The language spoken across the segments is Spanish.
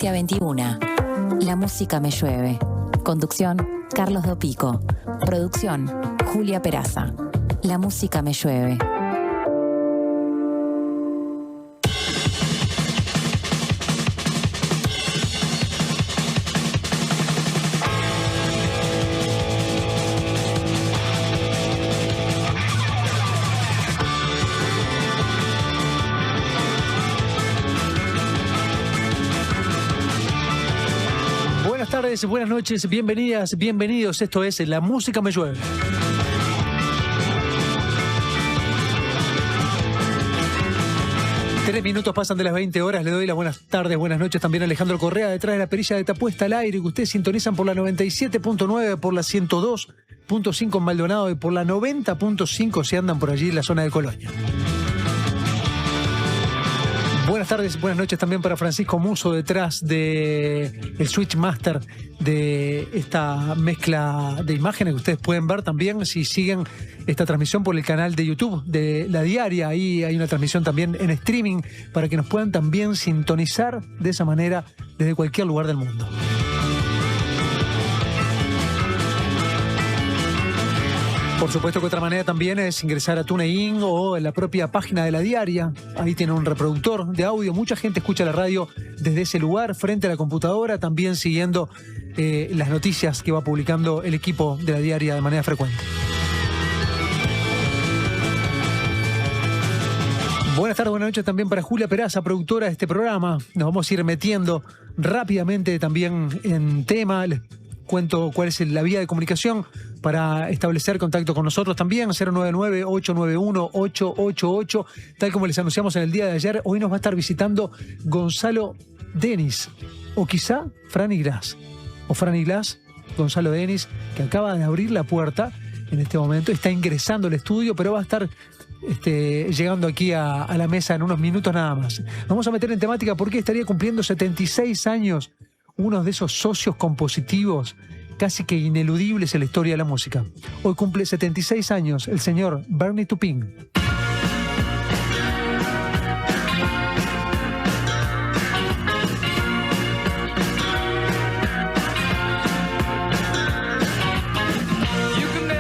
20 a 21. La música me llueve. Conducción, Carlos Dopico. Producción, Julia Peraza. La música me llueve. Buenas noches, bienvenidas, bienvenidos. Esto es La Música Me Llueve. Tres minutos pasan de las 20 horas. Le doy las buenas tardes, buenas noches también a Alejandro Correa, detrás de la perilla de Está Puesta al Aire, que ustedes sintonizan por la 97.9, por la 102.5 en Maldonado y por la 90.5 si andan por allí en la zona de Colonia. Buenas tardes, buenas noches también para Francisco Muso, detrás de el Switch Master de esta mezcla de imágenes que ustedes pueden ver también si siguen esta transmisión por el canal de YouTube de La Diaria. Ahí hay una transmisión también en streaming para que nos puedan también sintonizar de esa manera desde cualquier lugar del mundo. Por supuesto que otra manera también es ingresar a TuneIn o en la propia página de La Diaria. Ahí tiene un reproductor de audio. Mucha gente escucha la radio desde ese lugar, frente a la computadora, también siguiendo las noticias que va publicando el equipo de La Diaria de manera frecuente. Buenas tardes, buenas noches también para Julia Peraza, productora de este programa. Nos vamos a ir metiendo rápidamente también en tema. Les cuento cuál es la vía de comunicación para establecer contacto con nosotros también, 099-891-888. Tal como les anunciamos en el día de ayer, hoy nos va a estar visitando Gonzalo Denis, o quizá Franny Glass, o Franny Glass, Gonzalo Denis, que acaba de abrir la puerta en este momento, está ingresando al estudio, pero va a estar llegando aquí a la mesa en unos minutos nada más. Vamos a meter en temática porque estaría cumpliendo 76 años uno de esos socios compositivos casi que ineludibles en la historia de la música. Hoy cumple 76 años el señor Bernie Taupin.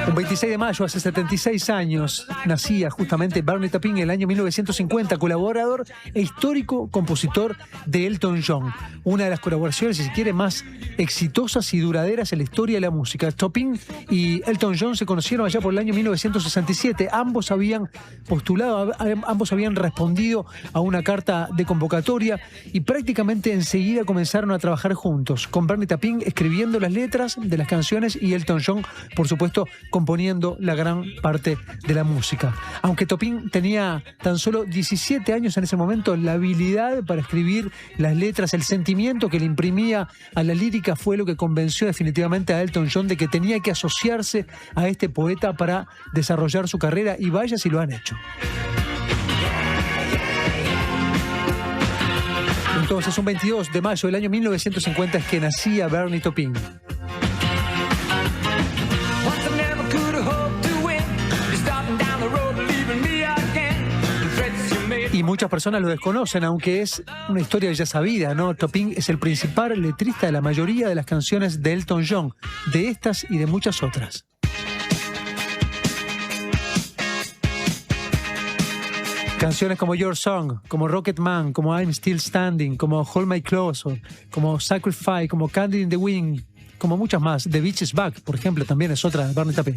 Un 26 de mayo, hace 76 años, nacía justamente Bernie Taupin en el año 1950, colaborador e histórico compositor de Elton John. Una de las colaboraciones, si se quiere, más exitosas y duraderas en la historia de la música. Taupin y Elton John se conocieron allá por el año 1967. Ambos habían postulado, ambos habían respondido a una carta de convocatoria y prácticamente enseguida comenzaron a trabajar juntos, con Bernie Taupin escribiendo las letras de las canciones y Elton John, por supuesto, componiendo la gran parte de la música. Aunque Taupin tenía tan solo 17 años en ese momento, la habilidad para escribir las letras, el sentimiento que le imprimía a la lírica fue lo que convenció definitivamente a Elton John de que tenía que asociarse a este poeta para desarrollar su carrera, y vaya si lo han hecho. Entonces, un 22 de mayo del año 1950 es que nacía Bernie Taupin. Y muchas personas lo desconocen, aunque es una historia ya sabida, ¿no? Taupin es el principal letrista de la mayoría de las canciones de Elton John, de estas y de muchas otras. Canciones como Your Song, como Rocket Man, como I'm Still Standing, como Hold My Closer, como Sacrifice, como Candle in the Wind, como muchas más. The Beach is Back, por ejemplo, también es otra de Bernie Taupin.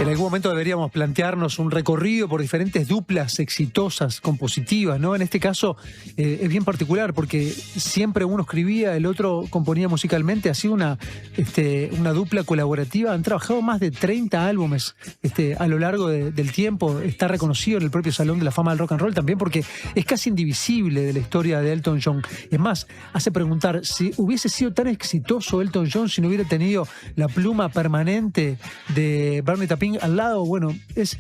En algún momento deberíamos plantearnos un recorrido por diferentes duplas exitosas, compositivas, ¿no? En este caso es bien particular porque siempre uno escribía, el otro componía musicalmente. Ha sido una dupla colaborativa. Han trabajado más de 30 álbumes a lo largo del tiempo. Está reconocido en el propio Salón de la Fama del Rock and Roll también porque es casi indivisible de la historia de Elton John. Es más, hace preguntar si hubiese sido tan exitoso Elton John si no hubiera tenido la pluma permanente de Bernie Taupin al lado. Bueno, es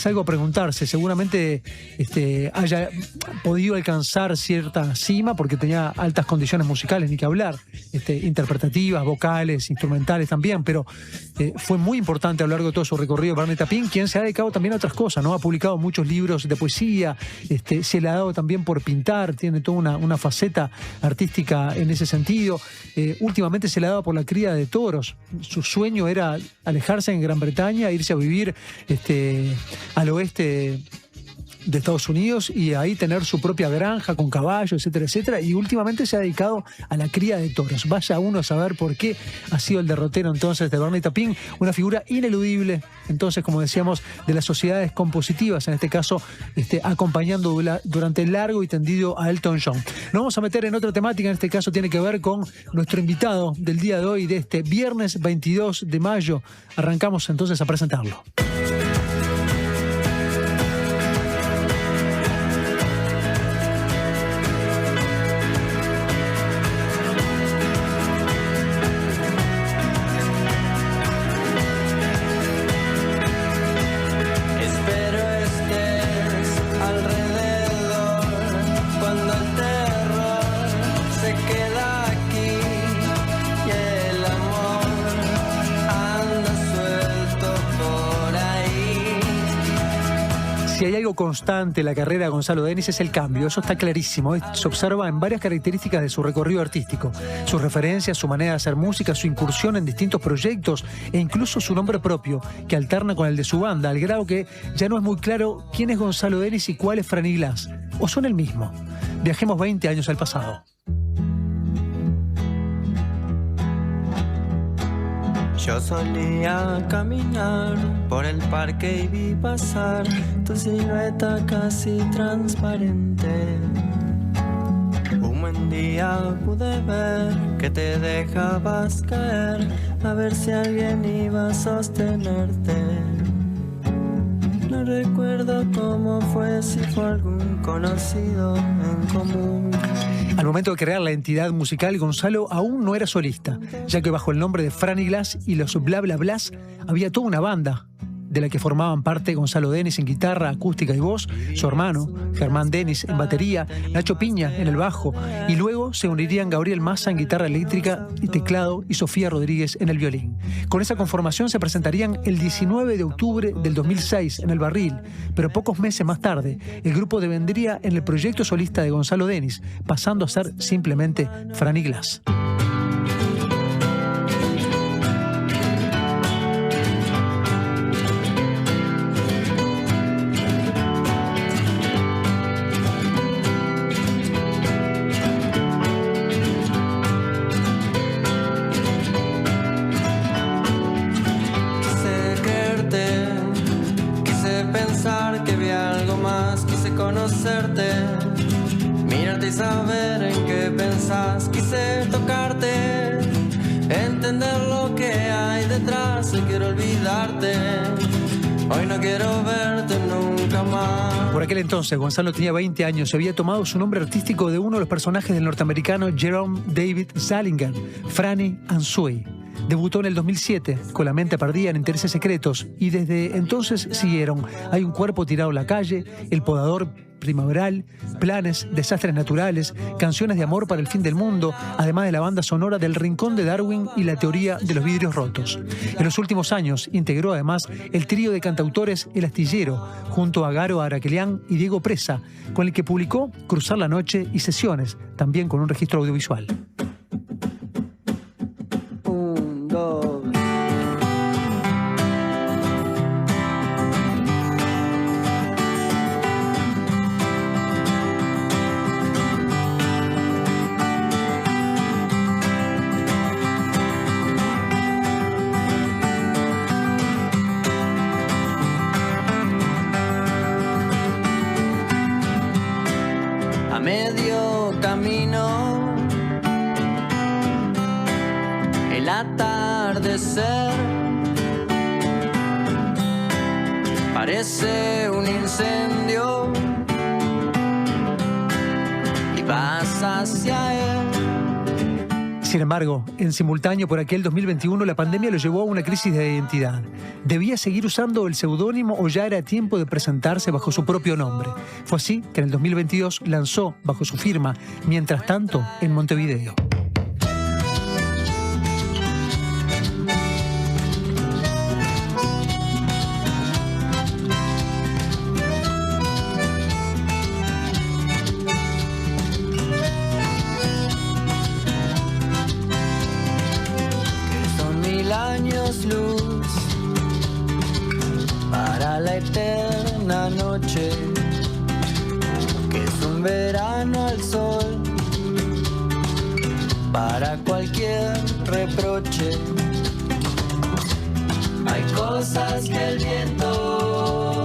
algo a preguntarse. Seguramente haya podido alcanzar cierta cima porque tenía altas condiciones musicales, ni que hablar, interpretativas, vocales, instrumentales también, pero fue muy importante a lo largo de todo su recorrido Bernie Taupin, quien se ha dedicado también a otras cosas, ¿no? Ha publicado muchos libros de poesía, se le ha dado también por pintar, tiene toda una faceta artística en ese sentido. Últimamente se le ha dado por la cría de toros. Su sueño era alejarse en Gran Bretaña, irse a vivir al oeste de Estados Unidos y ahí tener su propia granja con caballos, etcétera, etcétera, y últimamente se ha dedicado a la cría de toros. Vaya uno a saber por qué ha sido el derrotero entonces de Bernie Taupin, una figura ineludible, entonces, como decíamos, de las sociedades compositivas, en este caso, acompañando durante largo y tendido a Elton John. Nos vamos a meter en otra temática, en este caso tiene que ver con nuestro invitado del día de hoy, de este viernes 22 de mayo. Arrancamos entonces a presentarlo. Si hay algo constante en la carrera de Gonzalo Denis es el cambio, eso está clarísimo. Se observa en varias características de su recorrido artístico, sus referencias, su manera de hacer música, su incursión en distintos proyectos e incluso su nombre propio, que alterna con el de su banda, al grado que ya no es muy claro quién es Gonzalo Denis y cuál es Franny Glass, o son el mismo. Viajemos 20 años al pasado. Yo solía caminar por el parque y vi pasar tu silueta casi transparente. Un buen día pude ver que te dejabas caer, a ver si alguien iba a sostenerte. No recuerdo cómo fue, si fue algún conocido en común. Al momento de crear la entidad musical, Gonzalo aún no era solista, ya que bajo el nombre de Franny Glass y los Bla Bla Blas había toda una banda de la que formaban parte Gonzalo Denis en guitarra, acústica y voz, su hermano, Germán Denis en batería, Nacho Piña en el bajo, y luego se unirían Gabriel Massa en guitarra eléctrica y teclado y Sofía Rodríguez en el violín. Con esa conformación se presentarían el 19 de octubre del 2006 en el Barril, pero pocos meses más tarde el grupo devendría en el proyecto solista de Gonzalo Denis, pasando a ser simplemente Franny Glass. Conocerte, mirarte y saber en qué pensás. Quise tocarte, entender lo que hay detrás. Hoy quiero olvidarte, hoy no quiero verte nunca más. Por aquel entonces, Gonzalo tenía 20 años y había tomado su nombre artístico de uno de los personajes del norteamericano Jerome David Salinger, Franny Ansui. Debutó en el 2007 con La mente perdida en Intereses secretos y desde entonces siguieron Hay un cuerpo tirado en la calle, El podador primaveral, Planes, Desastres naturales, Canciones de amor para el fin del mundo, además de la banda sonora del Rincón de Darwin y La teoría de los vidrios rotos. En los últimos años integró además el trío de cantautores El Astillero, junto a Garo Araquelián y Diego Presa, con el que publicó Cruzar la noche y Sesiones, también con un registro audiovisual. anochecer. Parece un incendio y vas hacia él. Sin embargo, en simultáneo por aquel 2021 la pandemia lo llevó a una crisis de identidad. ¿Debía seguir usando el seudónimo o ya era tiempo de presentarse bajo su propio nombre? Fue así que en el 2022 lanzó bajo su firma Mientras tanto en Montevideo. Años luz para la eterna noche, que es un verano al sol para cualquier reproche. Hay cosas que el viento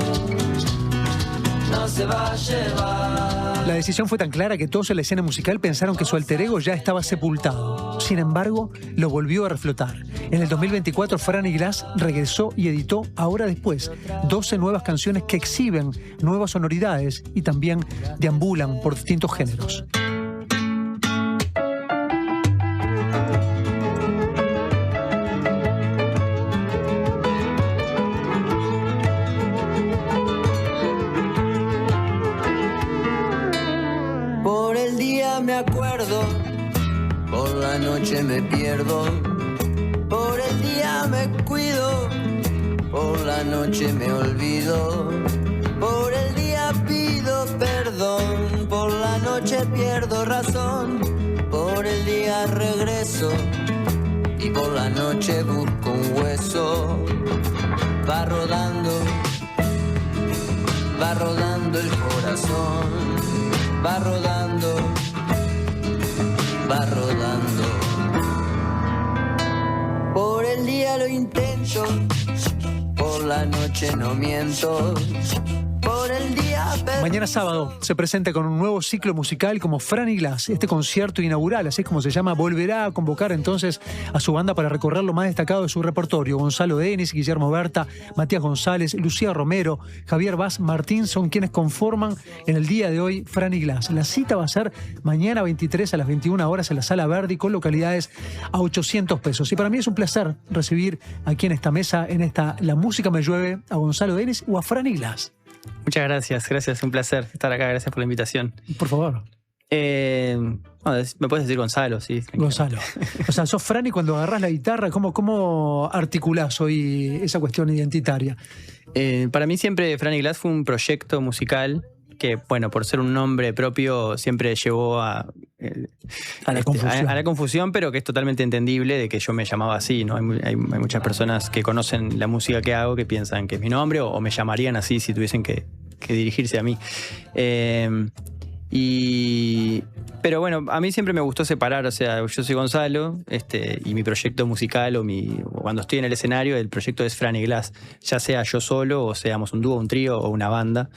no se va a llevar. La decisión fue tan clara que todos en la escena musical pensaron que su alter ego ya estaba sepultado. Sin embargo, lo volvió a reflotar. En el 2024, Franny Glass regresó y editó Ahora Después, 12 nuevas canciones que exhiben nuevas sonoridades y también deambulan por distintos géneros. Por el día me acuerdo, por la noche me pierdo. Por el día me cuido, por la noche me olvido. Por el día pido perdón, por la noche pierdo razón. Por el día regreso y por la noche busco un hueso. Va rodando el corazón. Va rodando, va rodando. Por el día lo intento, por la noche no miento. Por el día Mañana sábado se presenta con un nuevo ciclo musical como Franny Glass. Este concierto inaugural, así es como se llama, volverá a convocar entonces a su banda para recorrer lo más destacado de su repertorio. Gonzalo Denis, Guillermo Berta, Matías González, Lucía Romero, Javier Vaz Martín son quienes conforman en el día de hoy Franny Glass. La cita va a ser mañana 23 a las 21 horas en la Sala Verdi con localidades a 800 pesos. Y para mí es un placer recibir aquí en esta mesa, en esta La Música Me Llueve, a Gonzalo Denis o a Franny Glass. Muchas gracias, un placer estar acá, gracias por la invitación. Por favor. Me puedes decir Gonzalo, sí. Gonzalo. O sea, sos Franny cuando agarrás la guitarra, ¿cómo articulás hoy esa cuestión identitaria? Para mí siempre Franny Glass fue un proyecto musical que, bueno, por ser un nombre propio siempre llevó a la confusión, pero que es totalmente entendible de que yo me llamaba así, ¿no? Hay muchas personas que conocen la música que hago que piensan que es mi nombre o me llamarían así si tuviesen que dirigirse a mí. Pero bueno, a mí siempre me gustó separar, o sea, yo soy Gonzalo y mi proyecto musical o cuando estoy en el escenario, el proyecto es Franny Glass, ya sea yo solo o seamos un dúo, un trío o una banda.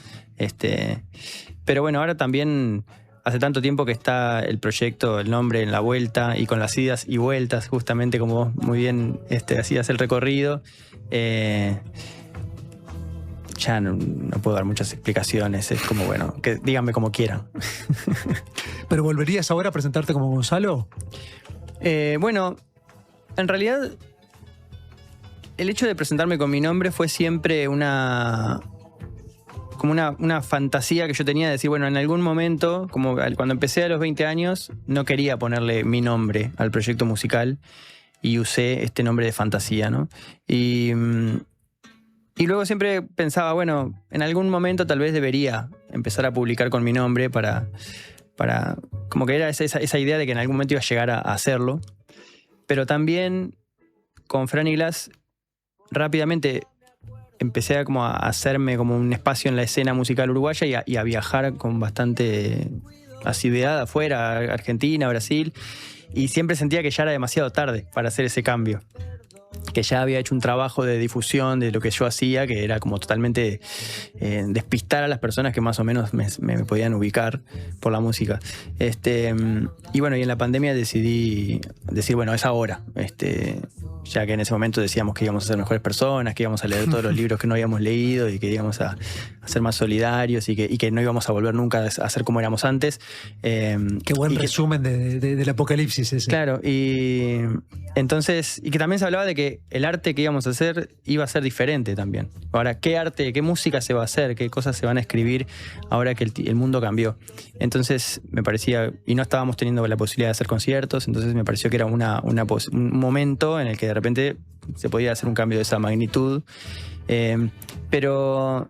Pero bueno, ahora también hace tanto tiempo que está el proyecto, el nombre en la vuelta y con las idas y vueltas, justamente como vos muy bien hacías el recorrido. Ya no puedo dar muchas explicaciones, es como, bueno, que díganme como quieran. ¿Pero volverías ahora a presentarte como Gonzalo? Bueno, en realidad el hecho de presentarme con mi nombre fue siempre una fantasía que yo tenía de decir, bueno, en algún momento, como cuando empecé a los 20 años, no quería ponerle mi nombre al proyecto musical y usé este nombre de fantasía, ¿no? Y luego siempre pensaba, bueno, en algún momento tal vez debería empezar a publicar con mi nombre para como que era esa idea de que en algún momento iba a llegar a hacerlo. Pero también con Franny Glass rápidamente empecé a hacerme como un espacio en la escena musical uruguaya y a viajar con bastante asiduidad afuera, Argentina, Brasil, y siempre sentía que ya era demasiado tarde para hacer ese cambio. Que ya había hecho un trabajo de difusión de lo que yo hacía, que era como totalmente despistar a las personas que más o menos me podían ubicar por la música. Y bueno, y en la pandemia decidí decir, bueno, es ahora. ya que en ese momento decíamos que íbamos a ser mejores personas, que íbamos a leer todos los libros que no habíamos leído y que íbamos a ser más solidarios y que no íbamos a volver nunca a ser como éramos antes. Qué buen resumen del apocalipsis ese. Claro, y entonces, y que también se hablaba de que el arte que íbamos a hacer iba a ser diferente también. Ahora, ¿qué arte, qué música se va a hacer? ¿Qué cosas se van a escribir ahora que el mundo cambió? Entonces me parecía, y no estábamos teniendo la posibilidad de hacer conciertos, entonces me pareció que era un momento en el que de repente se podía hacer un cambio de esa magnitud. Pero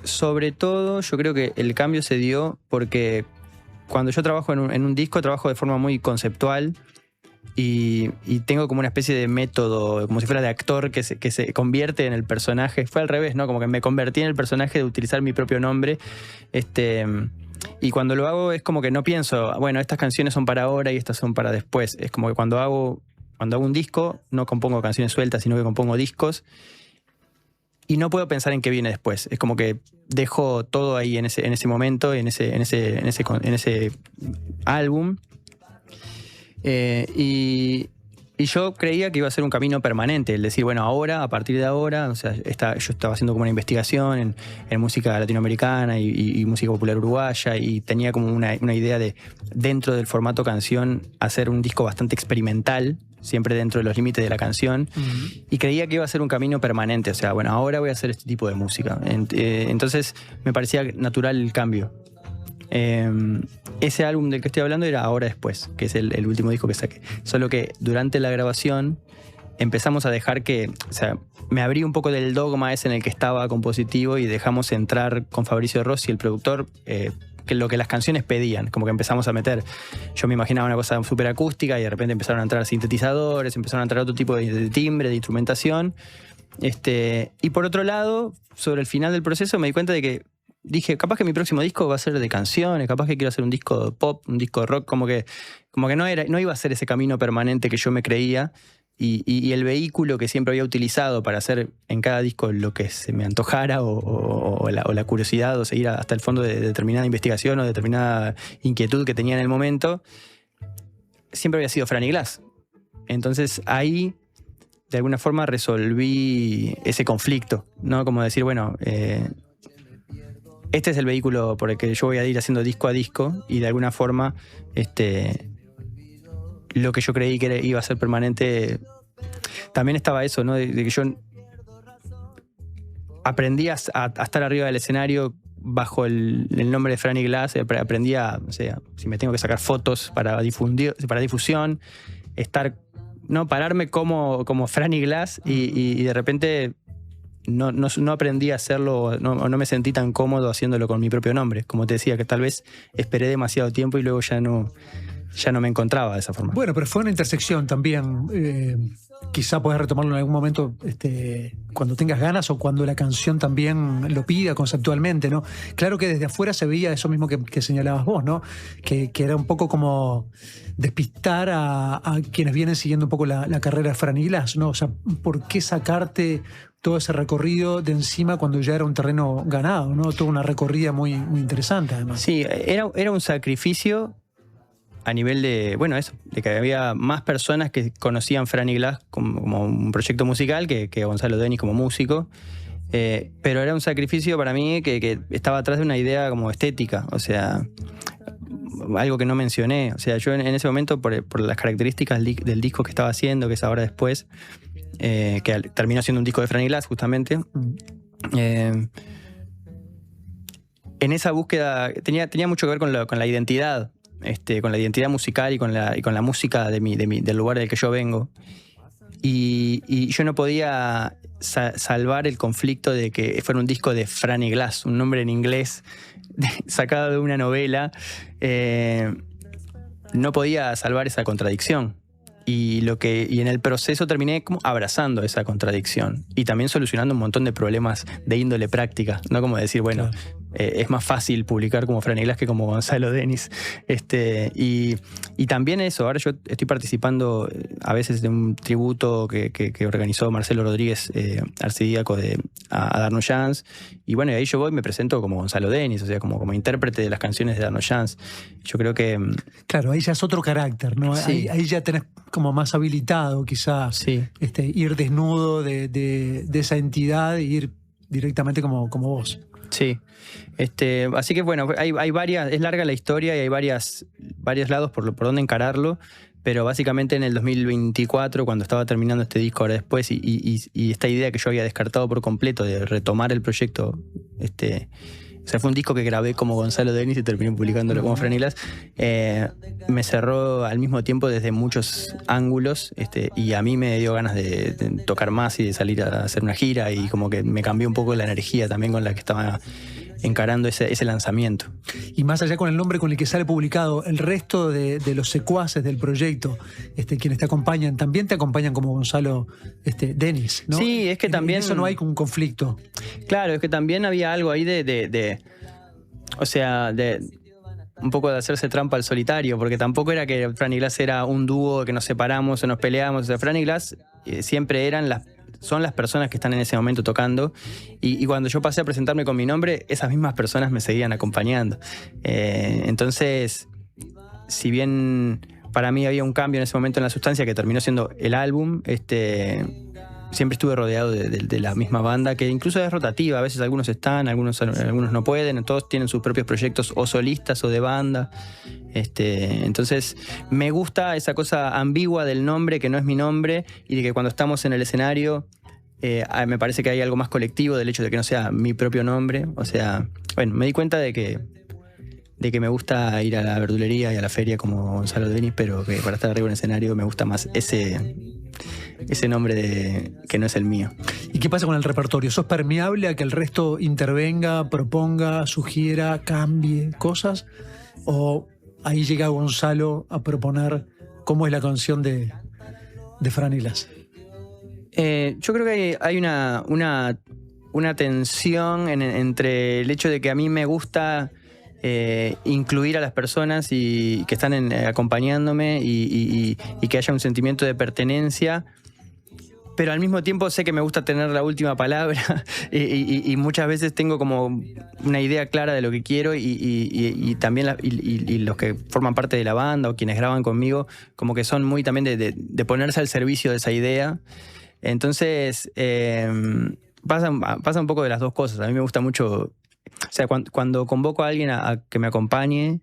sobre todo yo creo que el cambio se dio porque cuando yo trabajo en un disco, trabajo de forma muy conceptual y tengo como una especie de método, como si fuera de actor que se convierte en el personaje. Fue al revés, ¿no? Como que me convertí en el personaje de utilizar mi propio nombre. Y cuando lo hago es como que no pienso, bueno, estas canciones son para ahora y estas son para después. Es como que cuando hago un disco, no compongo canciones sueltas, sino que compongo discos. Y no puedo pensar en qué viene después. Es como que dejo todo ahí en ese momento, en ese álbum. Y yo creía que iba a ser un camino permanente, el decir, bueno, ahora, a partir de ahora, o sea, yo estaba haciendo como una investigación en música latinoamericana y música popular uruguaya, y tenía como una idea de, dentro del formato canción, hacer un disco bastante experimental, siempre dentro de los límites de la canción, y creía que iba a ser un camino permanente, o sea, bueno, ahora voy a hacer este tipo de música. Entonces me parecía natural el cambio. Ese álbum del que estoy hablando era Ahora Después, que es el último disco que saqué. Solo que durante la grabación empezamos a dejar que, o sea, me abrí un poco del dogma ese en el que estaba compositivo y dejamos entrar con Fabricio Rossi, el productor, que lo que las canciones pedían, como que empezamos a meter, yo me imaginaba una cosa súper acústica y de repente empezaron a entrar sintetizadores, empezaron a entrar otro tipo de timbre, de instrumentación. Y por otro lado, sobre el final del proceso me di cuenta de que dije, capaz que mi próximo disco va a ser de canciones, capaz que quiero hacer un disco de pop, un disco de rock, como que no iba a ser ese camino permanente que yo me creía, y el vehículo que siempre había utilizado para hacer en cada disco lo que se me antojara o la curiosidad o seguir hasta el fondo de determinada investigación o determinada inquietud que tenía en el momento, siempre había sido Franny Glass. Entonces ahí de alguna forma resolví ese conflicto, ¿no? Como decir, bueno, este es el vehículo por el que yo voy a ir haciendo disco a disco, y de alguna forma lo que yo creí que iba a ser permanente, también estaba eso, ¿no? De que yo aprendí a estar arriba del escenario bajo el nombre de Franny Glass, aprendí a, o sea, si me tengo que sacar fotos para difusión, pararme como Franny Glass, y de repente no aprendí a hacerlo, no me sentí tan cómodo haciéndolo con mi propio nombre. Como te decía, que tal vez esperé demasiado tiempo y luego ya no me encontraba de esa forma. Bueno, pero fue una intersección también. Quizá podés retomarlo en algún momento cuando tengas ganas o cuando la canción también lo pida conceptualmente, ¿no? Claro que desde afuera se veía eso mismo que señalabas vos, ¿no? Que era un poco como despistar a quienes vienen siguiendo un poco la carrera de Franny Glass, ¿no? O sea, ¿por qué sacarte todo ese recorrido de encima cuando ya era un terreno ganado, ¿no? Toda una recorrida muy, muy interesante, además. Sí, era un sacrificio a nivel de, bueno, eso, de que había más personas que conocían Franny Glass como un proyecto musical que Gonzalo Denis como músico. Pero era un sacrificio para mí que estaba atrás de una idea como estética, o sea, algo que no mencioné. O sea, yo en ese momento, por las características del disco que estaba haciendo, que es Ahora Después, que terminó siendo un disco de Franny Glass justamente, en esa búsqueda tenía mucho que ver con la identidad, con la identidad musical y con la música del lugar del que yo vengo. Y yo no podía salvar el conflicto de que fuera un disco de Franny Glass, un nombre en inglés sacado de una novela. No podía salvar esa contradicción. Y en el proceso terminé como abrazando esa contradicción y también solucionando un montón de problemas de índole práctica, no como decir, bueno, es más fácil publicar como Franiglas que como Gonzalo Denis. Y también eso, ahora yo estoy participando a veces de un tributo que organizó Marcelo Rodríguez, arcidiácono a Darno Jans. Y bueno, ahí yo voy y me presento como Gonzalo Denis, o sea, como intérprete de las canciones de Darno Jans. Yo creo que... Claro, ahí ya es otro carácter, ¿no? Sí. Ahí ya tenés como más habilitado quizás Sí. Ir desnudo de esa entidad e ir directamente como vos. Sí. Así que bueno, hay varias, es larga la historia y hay varios lados por donde encararlo, pero básicamente en el 2024, cuando estaba terminando este disco ahora después, y esta idea que yo había descartado por completo de retomar el proyecto, o sea, fue un disco que grabé como Gonzalo Denis y terminé publicándolo como Franiglas, me cerró al mismo tiempo desde muchos ángulos, y a mí me dio ganas de tocar más y de salir a hacer una gira, y como que me cambió un poco la energía también con la que estaba encarando ese lanzamiento. Y más allá con el nombre con el que sale publicado, el resto de los secuaces del proyecto, quienes te acompañan, también te acompañan como Gonzalo Denis, ¿no? Sí, es que también... En eso no hay un conflicto. Claro, es que también había algo ahí o sea, de un poco de hacerse trampa al solitario, porque tampoco era que Franiglas era un dúo que nos separamos o nos peleamos. O sea, Franiglas siempre son las personas que están en ese momento tocando, y cuando yo pasé a presentarme con mi nombre, esas mismas personas me seguían acompañando. Entonces, si bien para mí había un cambio en ese momento en la sustancia que terminó siendo el álbum, siempre estuve rodeado de la misma banda, que incluso es rotativa. A veces algunos están, algunos no pueden, todos tienen sus propios proyectos o solistas o de banda. Entonces me gusta esa cosa ambigua del nombre, que no es mi nombre, y de que cuando estamos en el escenario me parece que hay algo más colectivo del hecho de que no sea mi propio nombre. O sea, bueno, me di cuenta de que me gusta ir a la verdulería y a la feria como Gonzalo Denis, pero que para estar arriba en el escenario me gusta más ese nombre que no es el mío. ¿Y qué pasa con el repertorio? ¿Sos permeable a que el resto intervenga, proponga, sugiera, cambie cosas? ¿O ahí llega Gonzalo a proponer cómo es la canción de Franiglas? Yo creo que hay una tensión entre el hecho de que a mí me gusta incluir a las personas y que están acompañándome y que haya un sentimiento de pertenencia, pero al mismo tiempo sé que me gusta tener la última palabra y muchas veces tengo como una idea clara de lo que quiero, y también los que forman parte de la banda o quienes graban conmigo como que son muy también de ponerse al servicio de esa idea. Entonces pasa un poco de las dos cosas. A mí me gusta mucho, o sea, cuando convoco a alguien a que me acompañe,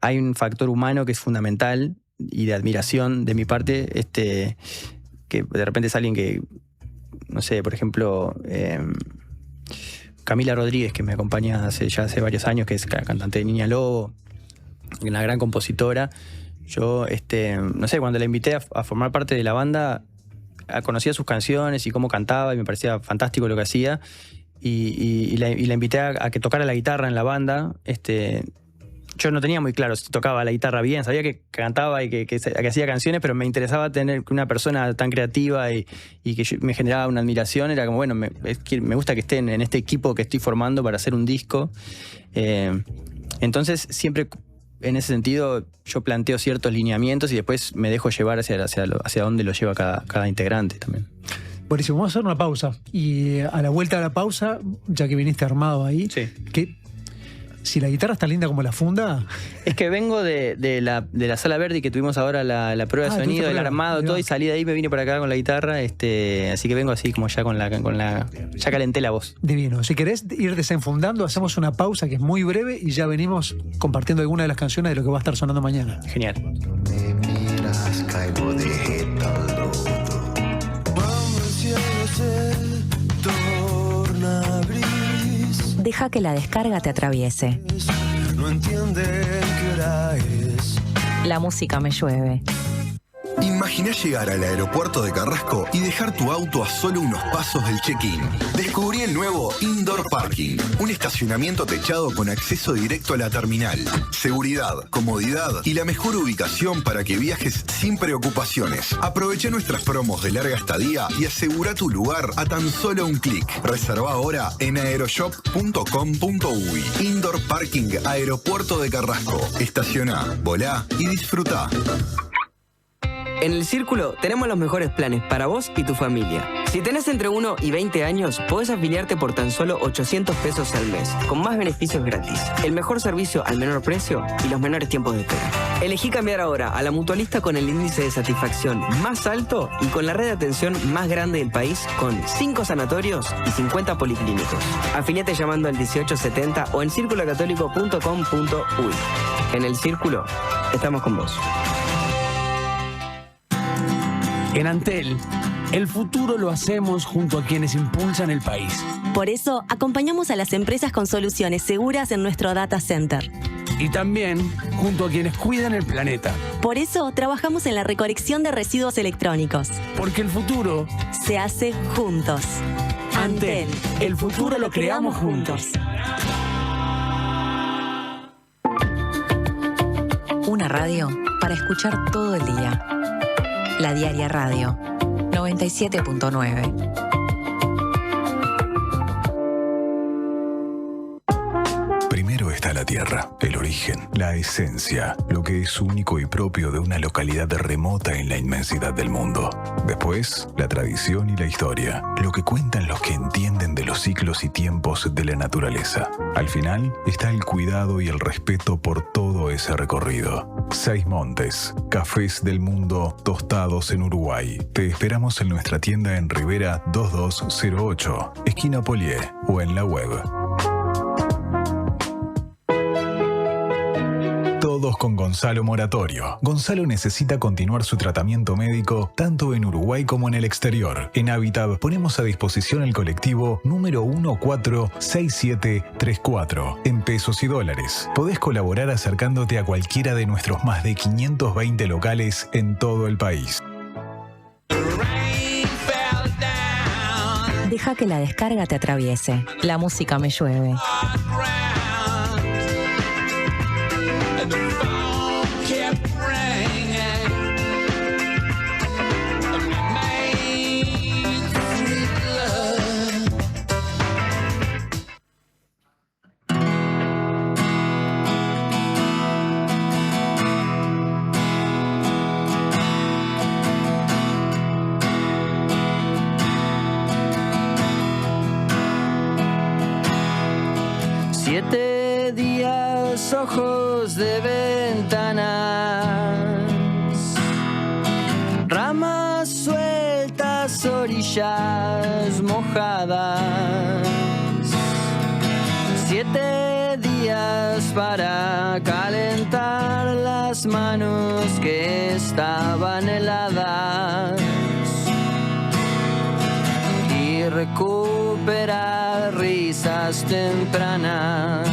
hay un factor humano que es fundamental y de admiración de mi parte, que de repente es alguien que, no sé, por ejemplo, Camila Rodríguez, que me acompaña ya hace varios años, que es cantante de Niña Lobo, una gran compositora. Yo, no sé, cuando la invité a formar parte de la banda, conocía sus canciones y cómo cantaba, y me parecía fantástico lo que hacía. Y la invité a que tocara la guitarra en la banda. Yo no tenía muy claro si tocaba la guitarra bien, sabía que cantaba y que hacía canciones, pero me interesaba tener una persona tan creativa y que me generaba una admiración. Era como, bueno, me gusta que estén en este equipo que estoy formando para hacer un disco. Entonces, siempre en ese sentido, yo planteo ciertos lineamientos y después me dejo llevar hacia dónde lo lleva cada integrante también. Buenísimo, vamos a hacer una pausa. Y a la vuelta de la pausa, ya que viniste armado ahí, sí. Si la guitarra está linda como la funda... Es que vengo de la Sala Verdi, que tuvimos ahora la prueba de sonido, el armado, todo, y salí de ahí, me vine para acá con la guitarra, así que vengo así como ya ya calenté la voz. Divino. Si querés ir desenfundando, hacemos una pausa que es muy breve y ya venimos compartiendo alguna de las canciones de lo que va a estar sonando mañana. Genial. Me miras, caigo de jeta al lodo. Cuando el cielo se torna gris, Deja que la descarga te atraviese. no entienden qué hora es. La música me llueve. Imaginá llegar al aeropuerto de Carrasco y dejar tu auto a solo unos pasos del check-in. Descubrí el nuevo Indoor Parking, un estacionamiento techado con acceso directo a la terminal. Seguridad, comodidad y la mejor ubicación para que viajes sin preocupaciones. Aprovecha nuestras promos de larga estadía y asegura tu lugar a tan solo un clic. Reserva ahora en aeroshop.com.uy. Indoor Parking Aeropuerto de Carrasco. Estacioná, volá y disfrutá. En El Círculo tenemos los mejores planes para vos y tu familia. Si tenés entre 1 y 20 años, podés afiliarte por tan solo 800 pesos al mes, con más beneficios gratis, el mejor servicio al menor precio y los menores tiempos de espera. Elegí cambiar ahora a la mutualista con el índice de satisfacción más alto y con la red de atención más grande del país, con 5 sanatorios y 50 policlínicos. Afiliate llamando al 1870 o en circulocatólico.com.uy. En El Círculo, estamos con vos. En Antel, el futuro lo hacemos junto a quienes impulsan el país. Por eso, acompañamos a las empresas con soluciones seguras en nuestro data center. Y también junto a quienes cuidan el planeta. Por eso, trabajamos en la recolección de residuos electrónicos. Porque el futuro se hace juntos. Antel, el futuro lo creamos juntos. Una radio para escuchar todo el día. La Diaria Radio, 97.9. Primero está la tierra, el origen, la esencia, lo que es único y propio de una localidad remota en la inmensidad del mundo. Después, la tradición y la historia, lo que cuentan los que entienden de los ciclos y tiempos de la naturaleza. Al final, está el cuidado y el respeto por todo ese recorrido. 6 Montes, cafés del mundo tostados en Uruguay. Te esperamos en nuestra tienda en Rivera 2208, esquina Polié, o en la web. Todos con Gonzalo Moratorio. Gonzalo necesita continuar su tratamiento médico tanto en Uruguay como en el exterior. En Habitat ponemos a disposición el colectivo número 146734 en pesos y dólares. Podés colaborar acercándote a cualquiera de nuestros más de 520 locales en todo el país. Deja que la descarga te atraviese. La música me llueve. Ojos de ventanas, ramas sueltas, orillas mojadas, 7 días para calentar las manos que estaban heladas y recuperar risas tempranas.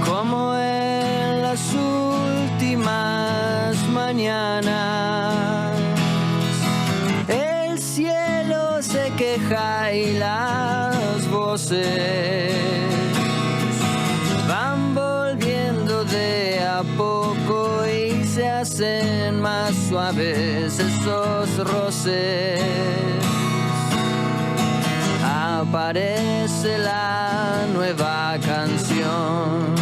Como en las últimas mañanas, el cielo se queja y las voces van volviendo de a poco y se hacen más suaves esos roces. Aparece la nueva canción.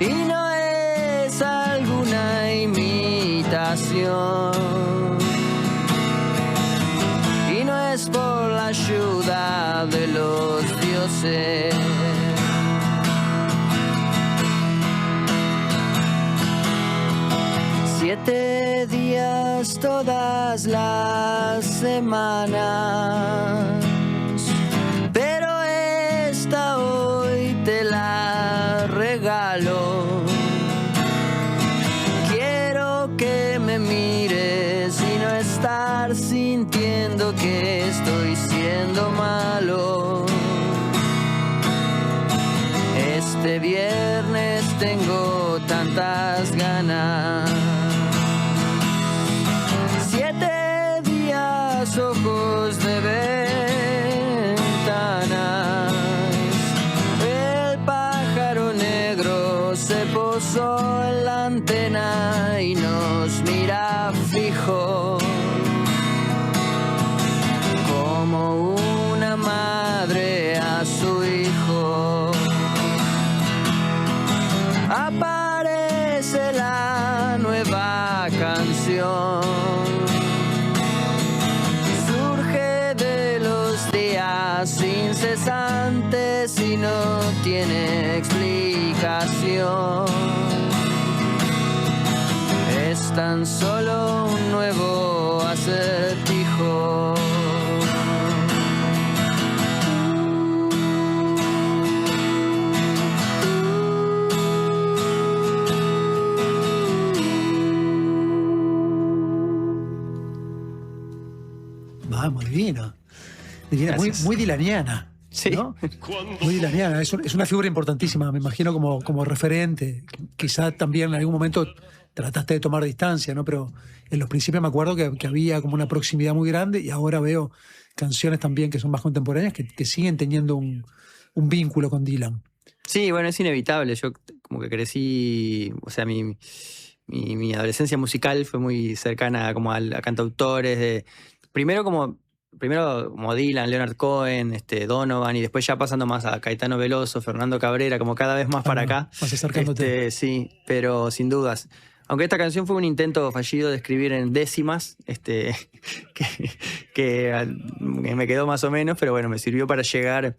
Y no es alguna imitación. Y no es por la ayuda de los dioses. Siete días todas las semanas. Pero esta hoy te la regalo. Quiero que me mires y no estar sintiendo que estoy siendo malo. Este viernes tengo tantas las ganas. 7 días, ojos de ventanas. El pájaro negro se posó en la antena y nos mira fijo, como una madre a su hijo. Aparece la nueva canción, surge de los días incesantes y no tiene explicación. Es tan solo un nuevo acertijo. Vamos, divina. Divina, muy dilaniana. Sí. ¿No? Muy dilaniana. Es una figura importantísima, me imagino, como referente. Quizá también en algún momento trataste de tomar distancia, ¿no? Pero en los principios me acuerdo que había como una proximidad muy grande y ahora veo canciones también que son más contemporáneas que siguen teniendo un vínculo con Dylan. Sí, bueno, es inevitable. Yo como que crecí, o sea, mi adolescencia musical fue muy cercana como a cantautores primero como Dylan, Leonard Cohen, Donovan, y después ya pasando más a Caetano Veloso, Fernando Cabrera, como cada vez más para acá. Más acercándote. Sí, pero sin dudas. Aunque esta canción fue un intento fallido de escribir en décimas, que me quedó más o menos, pero bueno, me sirvió para llegar.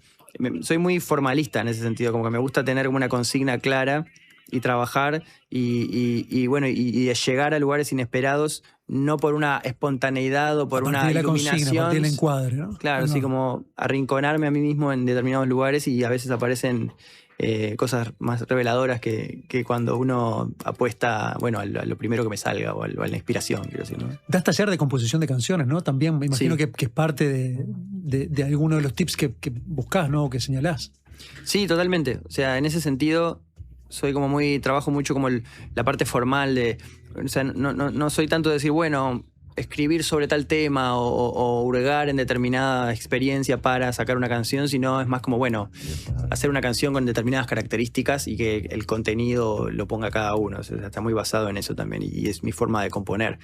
Soy muy formalista en ese sentido, como que me gusta tener como una consigna clara y trabajar y bueno, y de llegar a lugares inesperados, no por una espontaneidad o por una iluminación. A partir del encuadre, ¿no? Claro, sí, como arrinconarme a mí mismo en determinados lugares y a veces aparecen cosas más reveladoras que cuando uno apuesta, bueno, a lo primero que me salga o a la inspiración, quiero decir, ¿no? Das taller de composición de canciones, ¿no? También me imagino que es parte de alguno de los tips que buscás, ¿no? O que señalás. Sí, totalmente. O sea, en ese sentido soy como trabajo mucho como la parte formal o sea, no soy tanto de decir, bueno, escribir sobre tal tema o hurgar en determinada experiencia para sacar una canción, sino es más como, bueno, hacer una canción con determinadas características y que el contenido lo ponga cada uno. O sea, está muy basado en eso también y es mi forma de componer.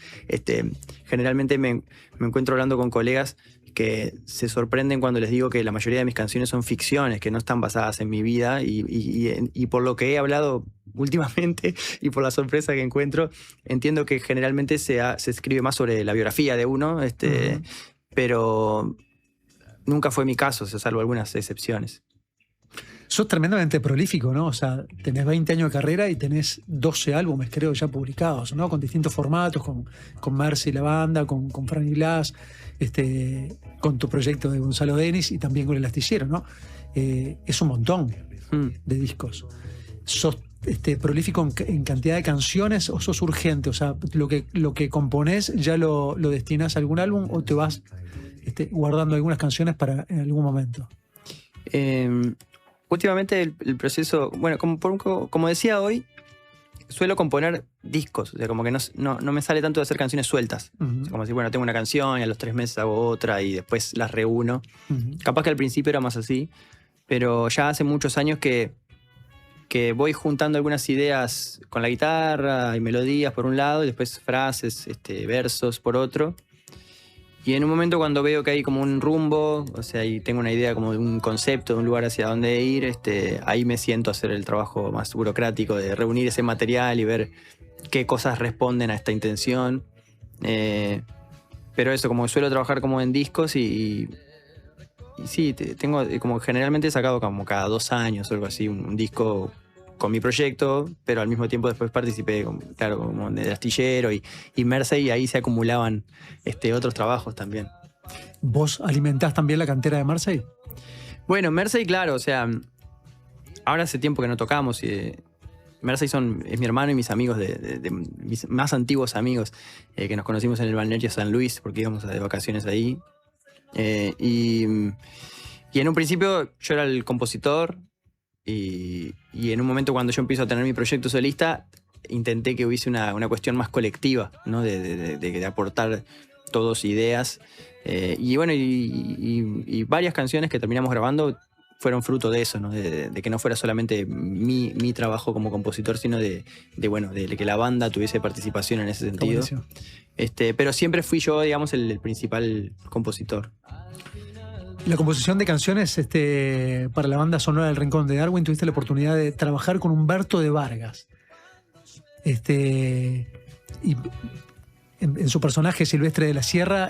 Generalmente me encuentro hablando con colegas que se sorprenden cuando les digo que la mayoría de mis canciones son ficciones, que no están basadas en mi vida y por lo que he hablado últimamente y por la sorpresa que encuentro, entiendo que generalmente se escribe más sobre la biografía de uno, pero nunca fue mi caso, salvo algunas excepciones. Sos tremendamente prolífico, ¿no? O sea, tenés 20 años de carrera y tenés 12 álbumes, creo, ya publicados, ¿no? Con distintos formatos, con Mercy, la banda, con Franny Glass, con tu proyecto de Gonzalo Denis y también con El Astillero, ¿no? Es un montón de discos. ¿Sos prolífico en cantidad de canciones o sos urgente? O sea, lo que componés ya lo destinás a algún álbum o te vas guardando algunas canciones para en algún momento. Últimamente el proceso, bueno, como decía hoy, suelo componer discos, o sea, como que no me sale tanto de hacer canciones sueltas. O sea, como decir, bueno, tengo una canción y a los 3 meses hago otra y después las reúno. Capaz que al principio era más así, pero ya hace muchos años que voy juntando algunas ideas con la guitarra y melodías por un lado y después frases, versos por otro. Y en un momento cuando veo que hay como un rumbo, o sea, y tengo una idea como de un concepto, de un lugar hacia dónde ir, ahí me siento a hacer el trabajo más burocrático de reunir ese material y ver qué cosas responden a esta intención. Pero eso, como suelo trabajar como en discos y sí, tengo como generalmente he sacado como cada 2 años o algo así, un disco con mi proyecto, pero al mismo tiempo después participé, como de Astillero y Mercy, y ahí se acumulaban otros trabajos también. ¿Vos alimentás también la cantera de Mercy? Bueno, Mercy, claro, o sea, ahora hace tiempo que no tocamos. Mercy es mi hermano y mis amigos, de mis más antiguos amigos, que nos conocimos en el balneario San Luis, porque íbamos de vacaciones ahí. Y en un principio yo era el compositor, y en un momento cuando yo empiezo a tener mi proyecto solista, intenté que hubiese una cuestión más colectiva, ¿no? De aportar todos ideas. Y bueno, y varias canciones que terminamos grabando fueron fruto de eso, ¿no? De que no fuera solamente mi trabajo como compositor, sino de que la banda tuviese participación en ese sentido. Pero siempre fui yo, digamos, el principal compositor. La composición de canciones para la banda sonora del Rincón de Darwin, tuviste la oportunidad de trabajar con Humberto de Vargas. Y en su personaje Silvestre de la Sierra